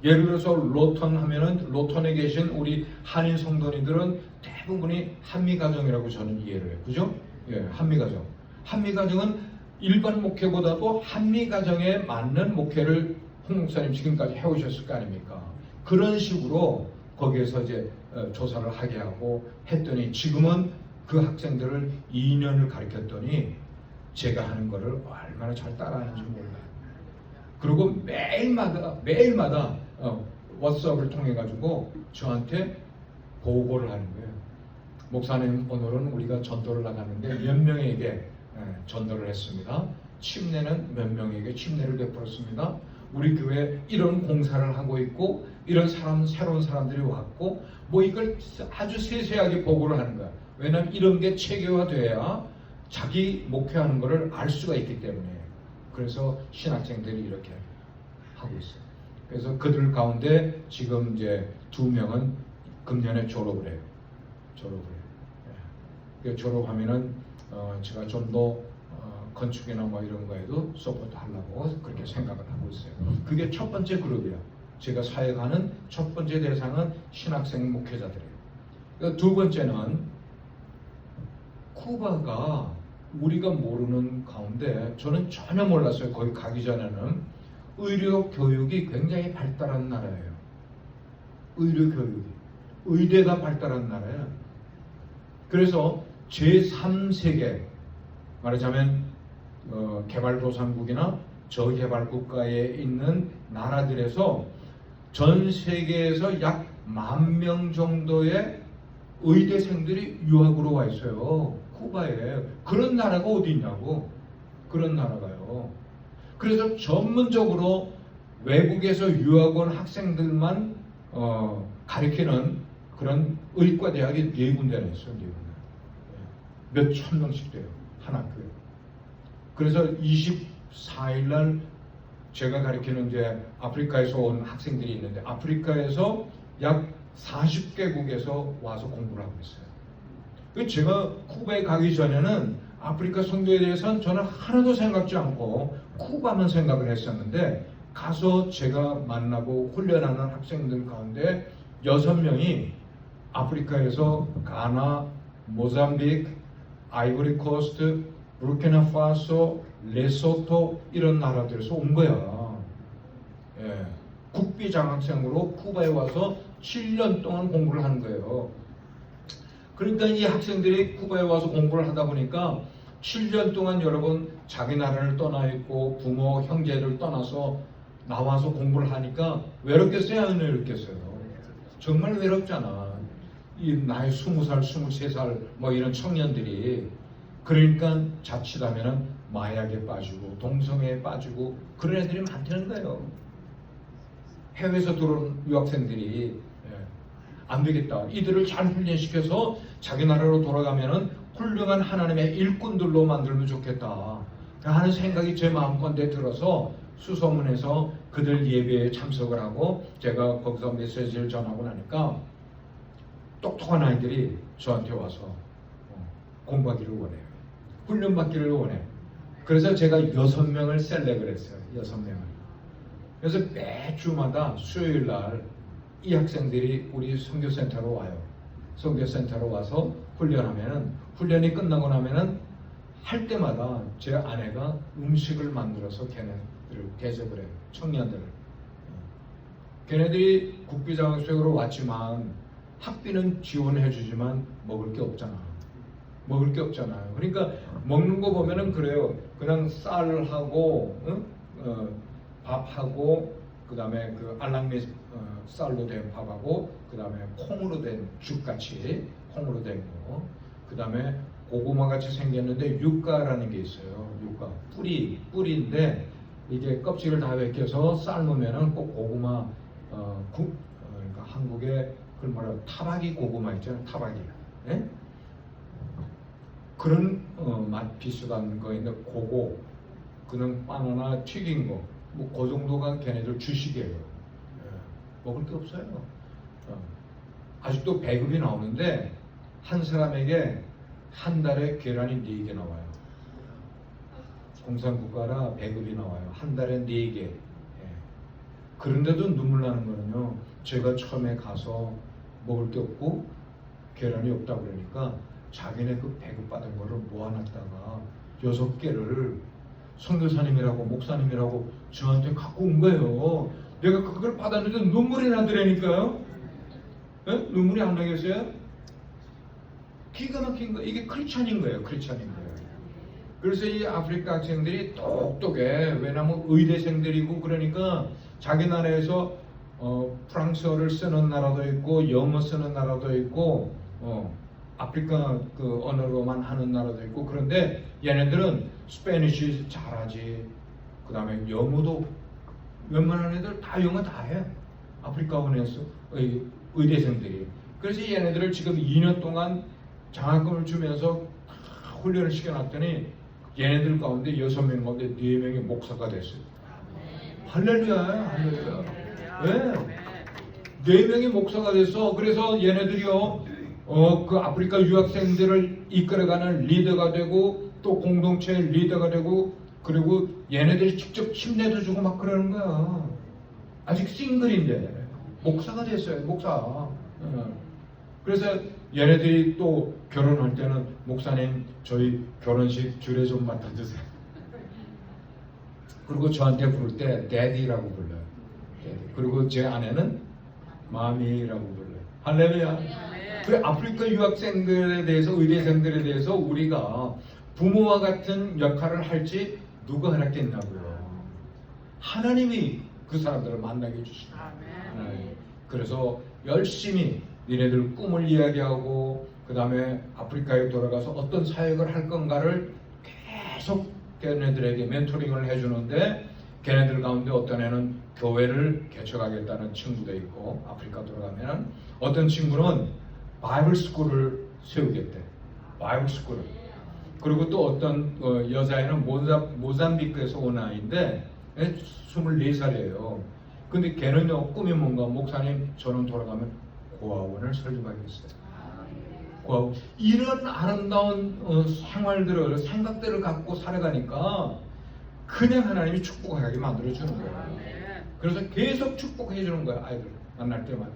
예를 들어서 로턴 하면은 로턴에 계신 우리 한인 성도님들은 대부분이 한미 가정이라고 저는 이해를 해요. 그죠? 예, 한미 가정. 한미 가정은 일반 목회보다도 한미 가정에 맞는 목회를 홍 목사님 지금까지 해오셨을 거 아닙니까? 그런 식으로 거기에서 이제 조사를 하게 하고 했더니 지금은 그 학생들을 2년을 가르쳤더니 제가 하는 거를 얼마나 잘 따라하는지 몰라요. 그리고 매일마다 왓츠업을 통해 가지고 저한테 보고를 하는 거예요. 목사님 오늘은 우리가 전도를 나갔는데 몇 명에게 전도를 했습니다. 침례는 몇 명에게 침례를 베풀었습니다. 우리 교회 이런 공사를 하고 있고 이런 새로운 사람들이 왔고 뭐 이걸 아주 세세하게 보고를 하는 거야. 왜냐하면 이런 게 체계화돼야 자기 목회하는 것을 알 수가 있기 때문에. 그래서 신학생들이 이렇게 하고 있어요. 그래서 그들 가운데 지금 이제 2명은 금년에 졸업을 해요. 예. 졸업하면은 제가 좀 더 건축이나 뭐 이런 거에도 서포트 하려고 그렇게 생각을 하고 있어요. 그게 첫 번째 그룹이에요. 제가 사역하는 첫 번째 대상은 신학생 목회자들이에요. 그러니까 두 번째는 쿠바가 우리가 모르는 가운데 저는 전혀 몰랐어요. 거기 가기 전에는 의료 교육이 굉장히 발달한 나라예요. 의료 교육이 의대가 발달한 나라예요. 그래서 제3세계 말하자면 개발도상국이나 저개발 국가에 있는 나라들에서 전 세계에서 약 10,000명 정도의 의대생들이 유학으로 와 있어요. 쿠바에. 그런 나라가 어디 있냐고. 그런 나라가요. 그래서 전문적으로 외국에서 유학 온 학생들만 가르치는 그런 의과대학이 4군데나 있어요. 4군데. 몇 천 명씩 돼요. 한 학교에. 그래서 24일 날 제가 가르치는 이제 아프리카에서 온 학생들이 있는데 아프리카에서 약 40개국에서 와서 공부를 하고 있어요. 제가 쿠바에 가기 전에는 아프리카 선교에 대해서는 저는 하나도 생각지 않고 쿠바만 생각을 했었는데 가서 제가 만나고 훈련하는 학생들 가운데 6명이 아프리카에서 가나, 모잠비크, 아이보리 코스트, 부르키나파소, 레소토 이런 나라들에서 온 거야. 예. 국비 장학생으로 쿠바에 와서 7년 동안 공부를 하는 거예요. 그러니까 이 학생들이 쿠바에 와서 공부를 하다 보니까 7년 동안 여러분 자기 나라를 떠나 있고 부모, 형제를 떠나서 나와서 공부를 하니까 외롭겠어요? 안 외롭겠어요? 정말 외롭잖아. 이 나이 20살, 23살 뭐 이런 청년들이. 그러니까 자칫하면은 마약에 빠지고 동성애에 빠지고 그런 애들이 많다는 거예요. 해외에서 들어온 유학생들이 안 되겠다. 이들을 잘 훈련시켜서 자기 나라로 돌아가면은 훌륭한 하나님의 일꾼들로 만들면 좋겠다. 하는 생각이 제 마음건대 들어서 수소문에서 그들 예배에 참석을 하고 제가 거기서 메시지를 전하고 나니까 똑똑한 아이들이 저한테 와서 공부하기를 원해요. 훈련받기를 원해요. 그래서 제가 6명을 셀렉을 했어요. 6명을. 그래서 매주마다 수요일 날 이 학생들이 우리 선교센터로 와요. 선교센터로 와서 훈련이 끝나고 나면은 할 때마다 제 아내가 음식을 만들어서 걔네들을 대접을 해요. 청년들을. 걔네들이 국비장학생으로 왔지만 학비는 지원해 주지만 먹을 게 없잖아. 먹을 게 없잖아요. 그러니까 먹는 거 보면은 그래요. 그냥 쌀하고 밥하고 그다음에 그 알랑미 쌀로 된 밥하고 그다음에 콩으로 된 죽같이 콩으로 된 거. 그다음에 고구마 같이 생겼는데 육가라는 게 있어요. 육가 뿌리인데 이게 껍질을 다 벗겨서 삶으면은 꼭 고구마 그러니까 한국에 그 뭐라 타박이 고구마 있잖아요. 타박이. 예? 그런 맛 비슷한 거 있는데 그거 그냥 바나나 튀긴 거 뭐 그 정도가 걔네들 주식이에요. 예. 먹을 게 없어요. 아직도 배급이 나오는데 한 사람에게 한 달에 계란이 4개 나와요. 공산국가라 배급이 나와요. 한 달에 4개. 예. 그런데도 눈물 나는 거는요. 제가 처음에 가서 먹을 게 없고 계란이 없다고 그러니까 자기네 그 배급받은 거를 모아놨다가 6개를 선교사님이라고 목사님이라고 저한테 갖고 온 거예요. 내가 그걸 받았는데 눈물이 나더라니까요. 예? 눈물이 안 나겠어요? 기가 막힌 거. 이게 크리스찬인 거예요. 크리스찬인 거예요. 그래서 이 아프리카 학생들이 똑똑해. 왜냐면 의대생들이고 그러니까 자기 나라에서 프랑스어를 쓰는 나라도 있고 영어 쓰는 나라도 있고 아프리카 그 언어로만 하는 나라도 있고 그런데 얘네들은 스페니쉬 잘하지. 그 다음에 영어도 웬만한 애들 다 영어 다 해. 아프리카원에서 의대생들이. 그래서 얘네들을 지금 2년 동안 장학금을 주면서 훈련을 시켜놨더니 얘네들 가운데 6명 가운데 4명이 목사가 됐어요. 할렐루야, 할렐루야. 네. 4명이 목사가 됐어. 그래서 얘네들이요, 그 아프리카 유학생들을 이끌어가는 리더가 되고 또 공동체 리더가 되고 그리고 얘네들이 직접 침례도 주고 막 그러는 거야. 아직 싱글인데 목사가 됐어요. 목사. 그래서 얘네들이 또 결혼할 때는 목사님 저희 결혼식 주례 좀 맡아주세요. 그리고 저한테 부를 때 데디라고 불러요. 그리고 제 아내는 마미라고 불러요. 할렐루야. 그 아프리카 유학생들에 대해서 의대생들에 대해서 우리가 부모와 같은 역할을 할지 누가 허락했냐고요. 하나님이 그 사람들을 만나게 해주십니다. 그래서 열심히 니네들 꿈을 이야기하고 그 다음에 아프리카에 돌아가서 어떤 사역을 할 건가를 계속 걔네들에게 멘토링을 해주는데 걔네들 가운데 어떤 애는 교회를 개척하겠다는 친구도 있고 아프리카 돌아가면 어떤 친구는 바이블 스쿨을 세우겠대. 바이블 스쿨을. 그리고 또 어떤 여자애는 모잠비크에서 온 아이인데 24살이에요. 근데 걔는요 꿈이 뭔가 목사님 저는 돌아가면 고아원을 설립하겠어요. 고아원. 이런 아름다운 생각들을 갖고 살아가니까 그냥 하나님이 축복하게 만들어주는 거예요. 그래서 계속 축복해 주는 거예요. 아이들 만날 때마다.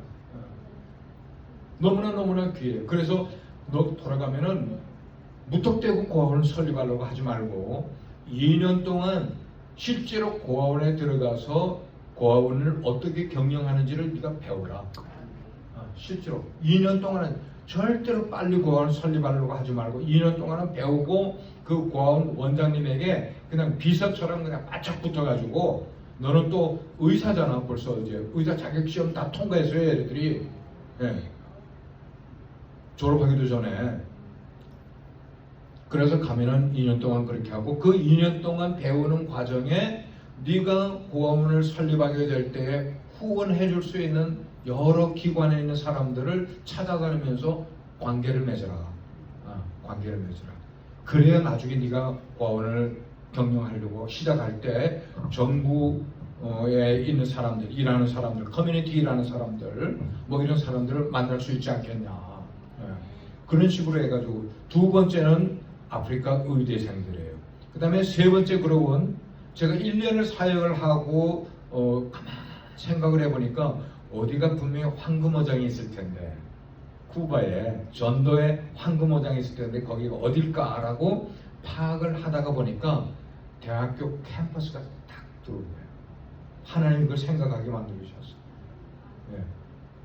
너무나 귀해요. 그래서 너 돌아가면은 무턱대고 고아원을 설립하려고 하지 말고 2년 동안 실제로 고아원에 들어가서 고아원을 어떻게 경영하는지를 네가 배워라. 실제로 2년 동안은 절대로 빨리 고아원 설립하려고 하지 말고 2년 동안은 배우고 그 고아원 원장님에게 그냥 비서처럼 그냥 바짝 붙어가지고 너는 또 의사잖아. 벌써 이제 의사 자격시험 다 통과했어요. 얘들이. 예. 졸업하기도 전에. 그래서 가면은 2년 동안 그렇게 하고 그 2년 동안 배우는 과정에 네가 고아원을 설립하게 될 때에 후원해 줄 수 있는 여러 기관에 있는 사람들을 찾아다니면서 관계를 맺어라. 관계를 맺어라. 그래야 나중에 네가 고아원을 경영하려고 시작할 때 정부에 있는 사람들, 일하는 사람들, 커뮤니티 일하는 사람들, 뭐 이런 사람들을 만날 수 있지 않겠냐. 예. 그런 식으로 해가지고 두 번째는 아프리카 의대생들이에요. 그 다음에 세 번째 그룹은 제가 1년을 사역을 하고 가만 생각을 해보니까 어디가 분명히 황금어장이 있을 텐데, 쿠바에 전도에 황금어장이 있을 텐데 거기가 어딜까라고 파악을 하다가 보니까 대학교 캠퍼스가 딱 들어온 거예요. 하나님 그걸 생각하게 만들으셨어요. 예.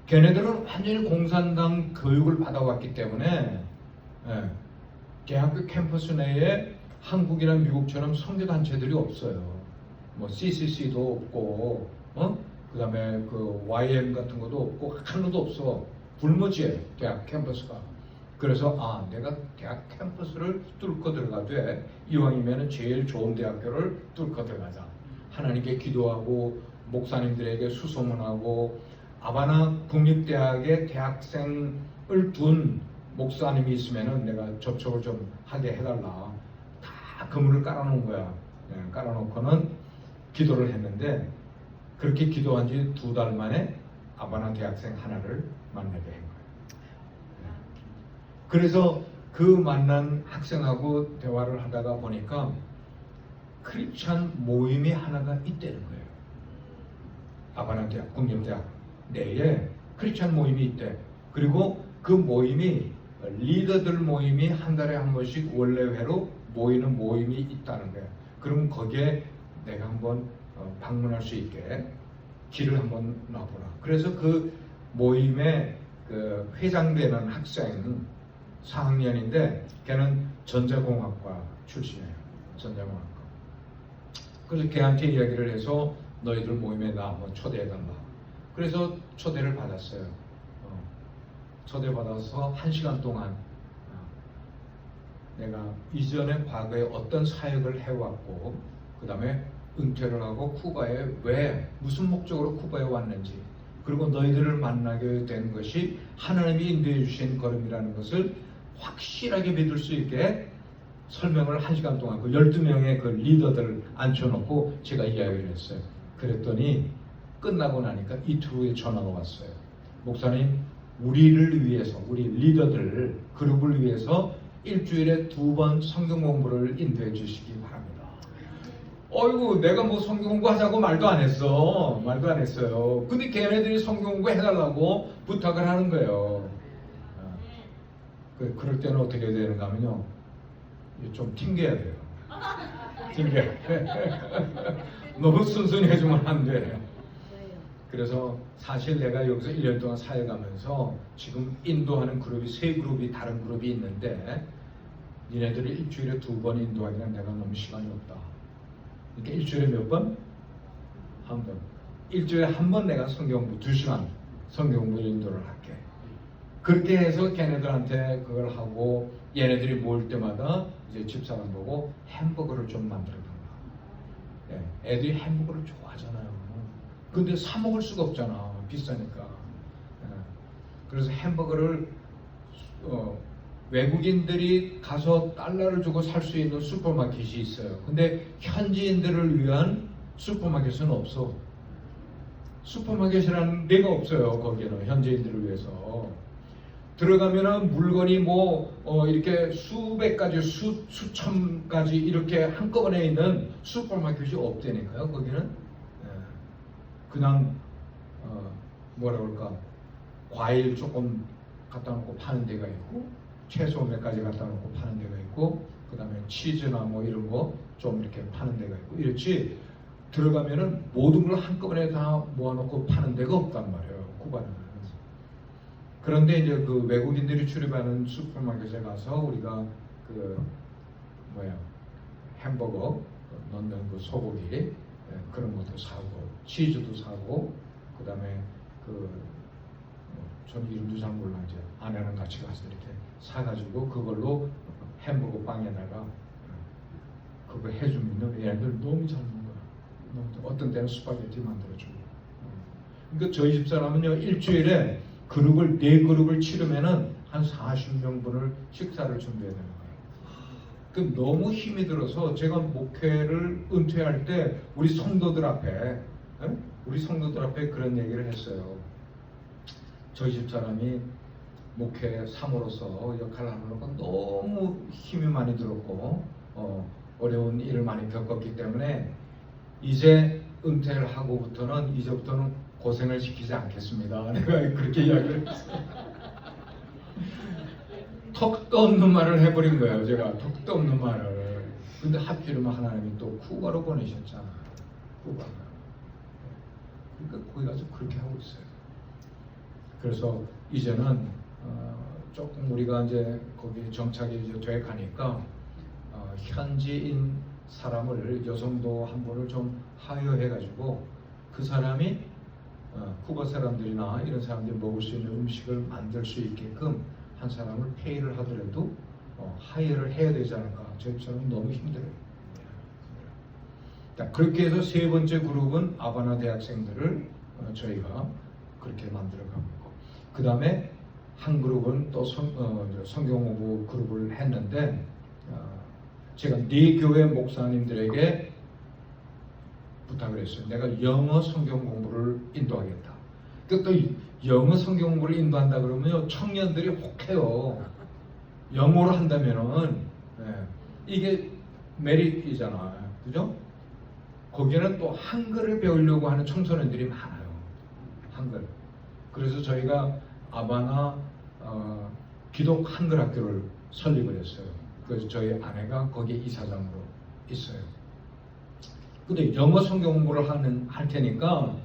걔네들은 완전히 공산당 교육을 받아왔기 때문에 예. 대학교 캠퍼스 내에 한국이나 미국처럼 선교단체들이 없어요. 뭐 CCC도 없고, 그 다음에 그 YM 같은 것도 없고 하나도 없어. 불모지에 대학 캠퍼스가. 그래서 내가 대학 캠퍼스를 뚫고 들어가되 이왕이면 제일 좋은 대학교를 뚫고 들어가자. 하나님께 기도하고 목사님들에게 수소문하고 아바나 국립대학에 대학생을 둔 목사님이 있으면은 내가 접촉을 좀 하게 해달라. 다 그물을 깔아놓은 거야. 깔아놓고는 기도를 했는데 그렇게 기도한 지 2달 만에 아바나 대학생 하나를 만나게 한 거예요. 그래서 그 만난 학생하고 대화를 하다가 보니까 크리스찬 모임이 하나가 있다는 거예요. 아바나 대학, 국립대학 내에 크리스찬 모임이 있대. 그리고 그 모임이 리더들 모임이 한 달에 한 번씩 원래회로 모이는 모임이 있다는 거예요. 그럼 거기에 내가 한번 방문할 수 있게 길을 한번 놔보라. 그래서 그 모임에 그 회장되는 학생 4학년인데 걔는 전자공학과 출신이에요. 전자공학과. 그래서 걔한테 이야기를 해서 너희들 모임에 나 한번 초대해달라. 그래서 초대를 받았어요. 초대받아서 1시간 동안 내가 이전에 과거에 어떤 사역을 해왔고 그 다음에 은퇴를 하고 쿠바에 왜 무슨 목적으로 쿠바에 왔는지 그리고 너희들을 만나게 된 것이 하나님이 인도해 주신 걸음이라는 것을 확실하게 믿을 수 있게 설명을 1시간 동안 그 12명의 그 리더들을 앉혀놓고 제가 이야기를 했어요. 그랬더니 끝나고 나니까 이틀 후에 전화가 왔어요. 목사님, 우리를 위해서, 우리 리더들 그룹을 위해서 일주일에 2번 성경 공부를 인도해 주시기 바랍니다. 어이구, 내가 뭐 성경 공부 하자고 말도 안 했어. 말도 안 했어요. 근데 걔네들이 성경 공부 해달라고 부탁을 하는 거예요. 그럴 때는 어떻게 되는가 하면요, 좀 튕겨야 돼요. 튕겨. 너무 순순히 해주면 안 돼. 그래서 사실 내가 여기서 1년 동안 사역하면서 지금 인도하는 그룹이 3그룹이 다른 그룹이 있는데 니네들이 일주일에 2번 인도하기는 내가 너무 시간이 없다. 그러니까 일주일에 몇 번? 한 번. 일주일에 한 번 내가 성경부 2시간 성경부 인도를 할게. 그렇게 해서 걔네들한테 그걸 하고 얘네들이 모일 때마다 이제 집사람 보고 햄버거를 좀 만들어달라. 애들이 햄버거를 좋아하잖아요. 근데 사 먹을 수가 없잖아. 비싸니까. 그래서 햄버거를 외국인들이 가서 달러를 주고 살 수 있는 슈퍼마켓이 있어요. 근데 현지인들을 위한 슈퍼마켓은 없어. 슈퍼마켓이라는 데가 없어요. 거기는 현지인들을 위해서. 들어가면은 물건이 이렇게 수백 가지, 수천 가지 이렇게 한꺼번에 있는 슈퍼마켓이 없다니까요. 거기는. 그냥 뭐라 그럴까, 과일 조금 갖다 놓고 파는 데가 있고 채소 몇 가지 갖다 놓고 파는 데가 있고 그 다음에 치즈나 뭐 이런 거 좀 이렇게 파는 데가 있고 이렇지 들어가면은 모든 걸 한꺼번에 다 모아놓고 파는 데가 없단 말이에요. 쿠바는. 그런데 이제 그 외국인들이 출입하는 슈퍼마켓에 가서 우리가 햄버거 넣는 그 소고기 그런 것도 사고 치즈도 사고 그 다음에 전 이름도 잘 몰라. 이제 아내랑 같이 가서 이렇게 사가지고 그걸로 햄버거 빵에다가 그거 해주면 얘네들 너무 잘 먹어요. 어떤 데는 스파게티 만들어주고. 그러니까 저희 집사람은요 일주일에 그룹을 4그룹을 치르면은 한 40명분을 식사를 준비해야 되는 거예요. 그 너무 힘이 들어서 제가 목회를 은퇴할 때 우리 성도들 앞에 그런 얘기를 했어요. 저희 집 사람이 목회 사모로서 역할을 하느라고 너무 힘이 많이 들었고 어려운 일을 많이 겪었기 때문에 이제 은퇴를 하고부터는 이제부터는 고생을 시키지 않겠습니다. 내가 그렇게 이야기를 했어요. 턱도 없는 말을 해버린 거예요. 제가 턱도 없는 말을. 근데 하필이면 하나님이 또 쿠바로 보내셨잖아요. 쿠바가. 그러니까 거기 가서 그렇게 하고 있어요. 그래서 이제는 조금 우리가 이제 거기 정착이 이제 돼 가니까 현지인 사람을 여성도 한 분을 좀 하여해가지고 그 사람이 쿠바 사람들이나 이런 사람들이 먹을 수 있는 음식을 만들 수 있게끔 한 사람을 페이를 하더라도 하여를 해야 되지 않을까. 저희처럼 너무 힘들어요. 자, 그렇게 해서 세 번째 그룹은 아바나 대학생들을 저희가 그렇게 만들어가고 있고, 그 다음에 한 그룹은 또 성경 공부 그룹을 했는데 제가 네 교회 목사님들에게 부탁을 했어요. 내가 영어 성경 공부를 인도하겠다. 또 영어 성경 공부를 인도한다 그러면 청년들이 혹해요. 영어로 한다면은 이게 메리트잖아요. 그죠? 거기는 또 한글을 배우려고 하는 청소년들이 많아요. 한글. 그래서 저희가 아바나 기독 한글 학교를 설립을 했어요. 그래서 저희 아내가 거기 이사장으로 있어요. 근데 영어 성경 공부를 할 테니까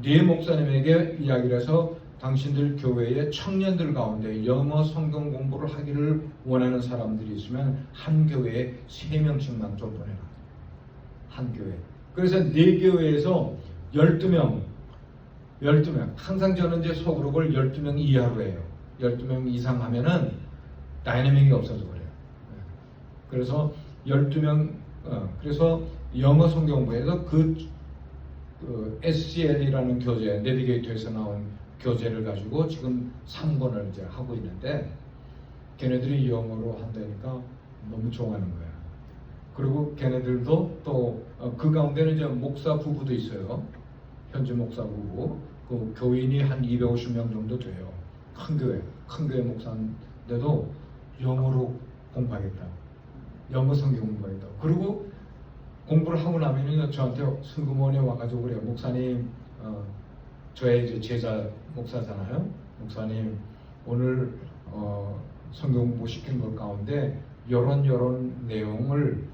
네 목사님에게 이야기를 해서 당신들 교회의 청년들 가운데 영어 성경 공부를 하기를 원하는 사람들이 있으면 한 교회에 3명씩만 좀 보내라. 한 교회. 그래서 네 교회에서 12명. 항상 저는 이제 소그룹을 12명 이하로 해요. 12명 이상 하면은 다이내믹이 없어서 그래요. 그래서 12명, 그래서 영어 성경 공부에서 그 SCL이라는 교재, 내비게이터에서 나온 교재를 가지고 지금 3권을 이제 하고 있는데, 걔네들이 영어로 한다니까 너무 좋아하는 거야. 그리고 걔네들도 또 그 가운데는 이제 목사 부부도 있어요. 현지 목사 부부. 그 교인이 한 250명 정도 돼요. 큰 교회 목사인데도 영어로 공부하겠다. 영어 성경 공부하겠다. 그리고 공부를 하고 나면은 저한테 슬그머니 와가지고 그래요. 목사님, 저의 이제 제자 목사잖아요. 목사님, 오늘 성경 공부 시킨 것 가운데 이런 내용을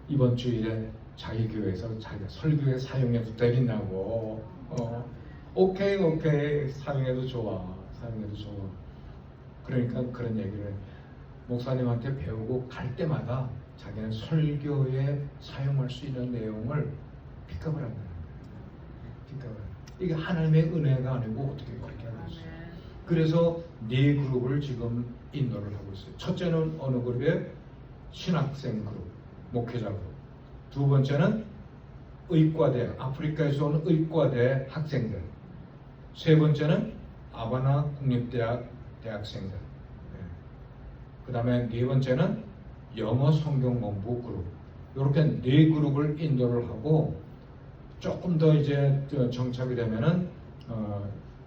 이번 주일에 자기 교회에서 자기가 설교에 사용해도 되겠냐고. 오케이 사용해도 좋아. 그러니까 그런 얘기를 목사님한테 배우고 갈 때마다 자기는 설교에 사용할 수 있는 내용을 픽업을 한다는 거예요. 이게 하나님의 은혜가 아니고 어떻게 그렇게 하겠어요. 그래서 네 그룹을 지금 인도를 하고 있어요. 첫째는 어느 그룹에 신학생 그룹, 목회자 그룹. 두 번째는 의과대, 아프리카에서 온 의과대 학생들. 세 번째는 아바나 국립대학 대학생들. 그 다음에 네 번째는 영어 성경 공부 그룹. 이렇게 네 그룹을 인도를 하고, 조금 더 이제 정착이 되면은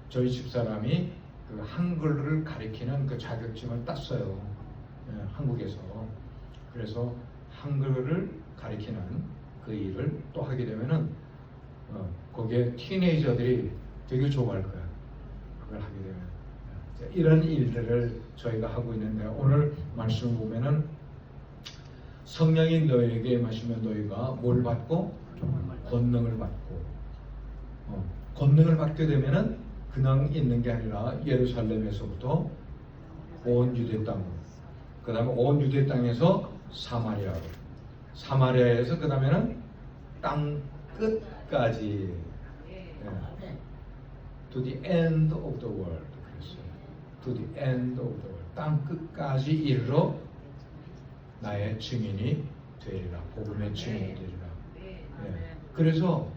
저희 집사람이 그 한글을 가리키는 그 자격증을 땄어요. 한국에서. 그래서 한글을 가리키는 그 일을 또 하게 되면은 거기에 티네이저들이 되게 좋아할 거야. 그걸 하게 되면. 이런 일들을 저희가 하고 있는데, 오늘 말씀을 보면은 성령이 너에게 임하시면 너희가 뭘 받고? 권능을 받고. 권능을 받게 되면은 그냥 있는 게 아니라 예루살렘에서부터 온 유대 땅, 그 다음에 온 유대 땅에서 사마리아로, 사마리아에서 그 다음에는 땅 끝까지, to the end of the world. To the end of the world. 땅 끝까지 이르러 나의 증인이 되리라. 복음의 증인이 되리라. 그래서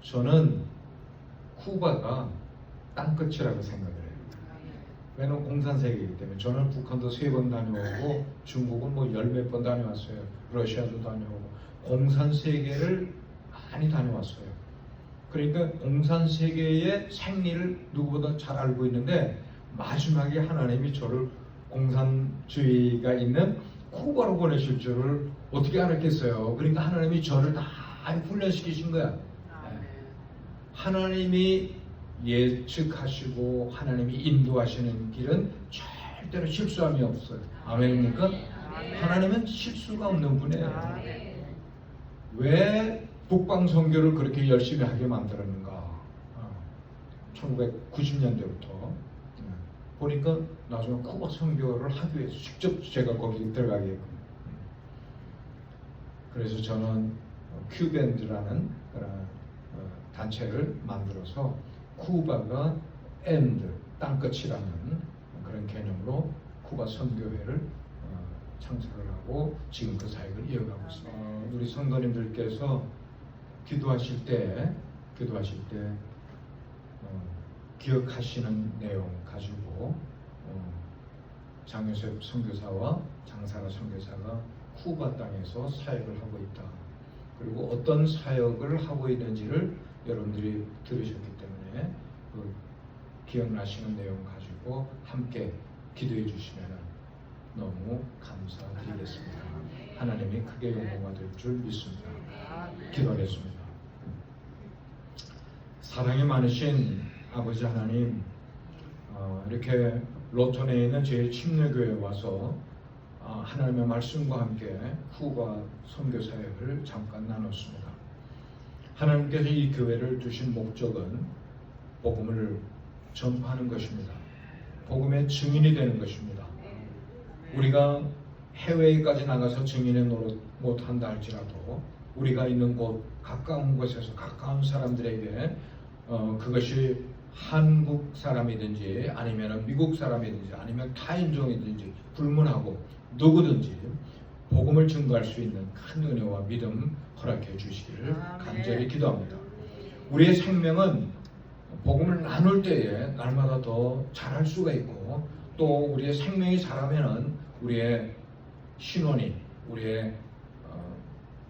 저는 쿠바가 땅끝이라고 생각을 해요. 왜냐면 공산세계이기 때문에. 저는 북한도 3번 다녀오고 중국은 뭐 10몇 번 다녀왔어요. 러시아도 다녀오고 공산세계를 많이 다녀왔어요. 그러니까 공산세계의 생리를 누구보다 잘 알고 있는데 마지막에 하나님이 저를 공산주의가 있는 쿠바로 보내실 줄을 어떻게 알았겠어요. 그러니까 하나님이 저를 다 훈련시키신 거야. 하나님이 예측하시고 하나님이 인도하시는 길은 절대로 실수함이 없어요. 아멘입니까? 하나님은 실수가 없는 분이에요. 왜 북방 선교를 그렇게 열심히 하게 만들었는가? 1990년대부터 보니까 나중에 쿠바 선교를 하기 위해서 직접 제가 거기 들어가게끔. 그래서 저는 큐밴드라는 그런 단체를 만들어서 쿠바가 엔드, 땅끝이라는 그런 개념으로 쿠바 선교회를 창설을 하고 지금 그 사역을 이어가고 있습니다. 우리 성도님들께서 기도하실 때 기억하시는 내용 가지고 장요셉 선교사와 장사라 선교사가 쿠바 땅에서 사역을 하고 있다. 그리고 어떤 사역을 하고 있는지를 여러분들이 들으셨기 때문에 그 기억나시는 내용 가지고 함께 기도해 주시면 너무 감사드리겠습니다. 하나님이 크게 영광받을 줄 믿습니다. 기도하겠습니다. 사랑이 많으신 아버지 하나님, 이렇게 로톤에 있는 제7교회에 와서 하나님의 말씀과 함께 쿠바 선교 사역을 잠깐 나눴습니다. 하나님께서 이 교회를 두신 목적은 복음을 전파하는 것입니다. 복음의 증인이 되는 것입니다. 우리가 해외에까지 나가서 증인의 노릇 못한다 할지라도 우리가 있는 곳, 가까운 곳에서 가까운 사람들에게 그것이 한국 사람이든지 아니면 미국 사람이든지 아니면 타인종이든지 불문하고 누구든지 복음을 증거할 수 있는 큰 은혜와 믿음 허락해 주시기를 간절히 기도합니다. 우리의 생명은 복음을 나눌 때에 날마다 더 잘할 수가 있고 또 우리의 생명이 자라면은 우리의 신원이 우리의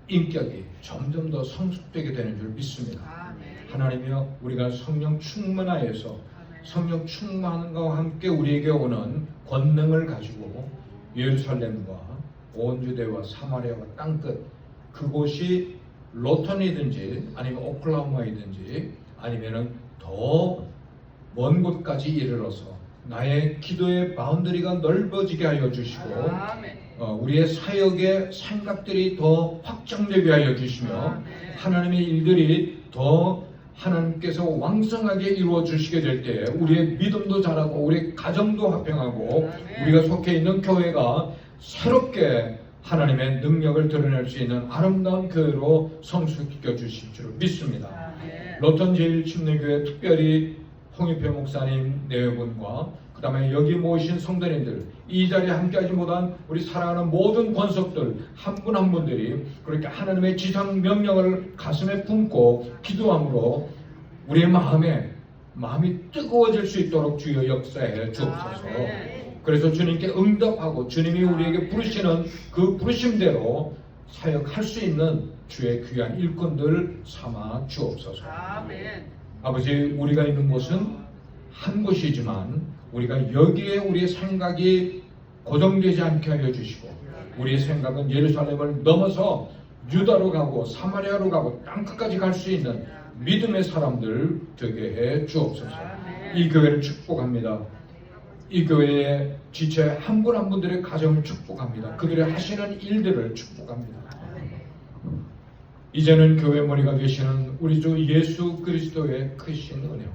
인격이 점점 더 성숙되게 되는 줄 믿습니다. 하나님이여 우리가 성령 충만하여서 성령 충만과 함께 우리에게 오는 권능을 가지고 예루살렘과 온 유대와 사마리아와 땅끝 그곳이 로턴이든지 아니면 오클라호마이든지 아니면은 더 먼 곳까지 이르러서 나의 기도의 바운더리가 넓어지게 하여 주시고 우리의 사역의 생각들이 더 확장되게 하여 주시며 하나님의 일들이 더 하나님께서 왕성하게 이루어 주시게 될 때에 우리의 믿음도 자라고 우리의 가정도 화평하고 우리가 속해 있는 교회가 새롭게 하나님의 능력을 드러낼 수 있는 아름다운 교회로 성숙시켜 주실 줄 믿습니다. 로턴 제1침례교회 특별히 홍익표 목사님 내외분과 그 다음에 여기 모이신 성도님들 이 자리에 함께하지 못한 우리 사랑하는 모든 권속들 한 분 한 분들이 그렇게 하나님의 지상 명령을 가슴에 품고 기도함으로 우리의 마음이 뜨거워질 수 있도록 주여 역사해 주옵소서. 그래서 주님께 응답하고 주님이 우리에게 부르시는 그 부르심대로 사역할 수 있는 주의 귀한 일꾼들 삼아 주옵소서. 아버지 우리가 있는 곳은 한 곳이지만 우리가 여기에 우리의 생각이 고정되지 않게 하여 주시고 우리의 생각은 예루살렘을 넘어서 유다로 가고 사마리아로 가고 땅끝까지 갈 수 있는 믿음의 사람들 되게 해 주옵소서. 이 교회를 축복합니다. 이 교회의 지체 한 분 한 분들의 가정을 축복합니다. 그들의 하시는 일들을 축복합니다. 이제는 교회 머리가 되시는 우리 주 예수 그리스도의 크신 은혜와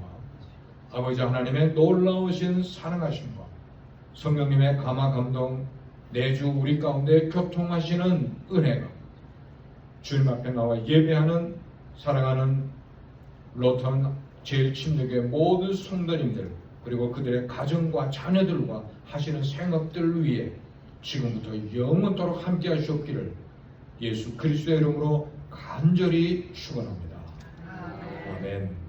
아버지 하나님의 놀라우신 사랑하심과 성령님의 감화 감동 내주 우리 가운데 교통하시는 은혜가 주님 앞에 나와 예배하는 사랑하는 로턴 제1침례교회 모든 성도님들 그리고 그들의 가정과 자녀들과 하시는 생업들을 위해 지금부터 영원토록 함께 하시옵기를 예수 그리스도의 이름으로 간절히 축원합니다. 아멘.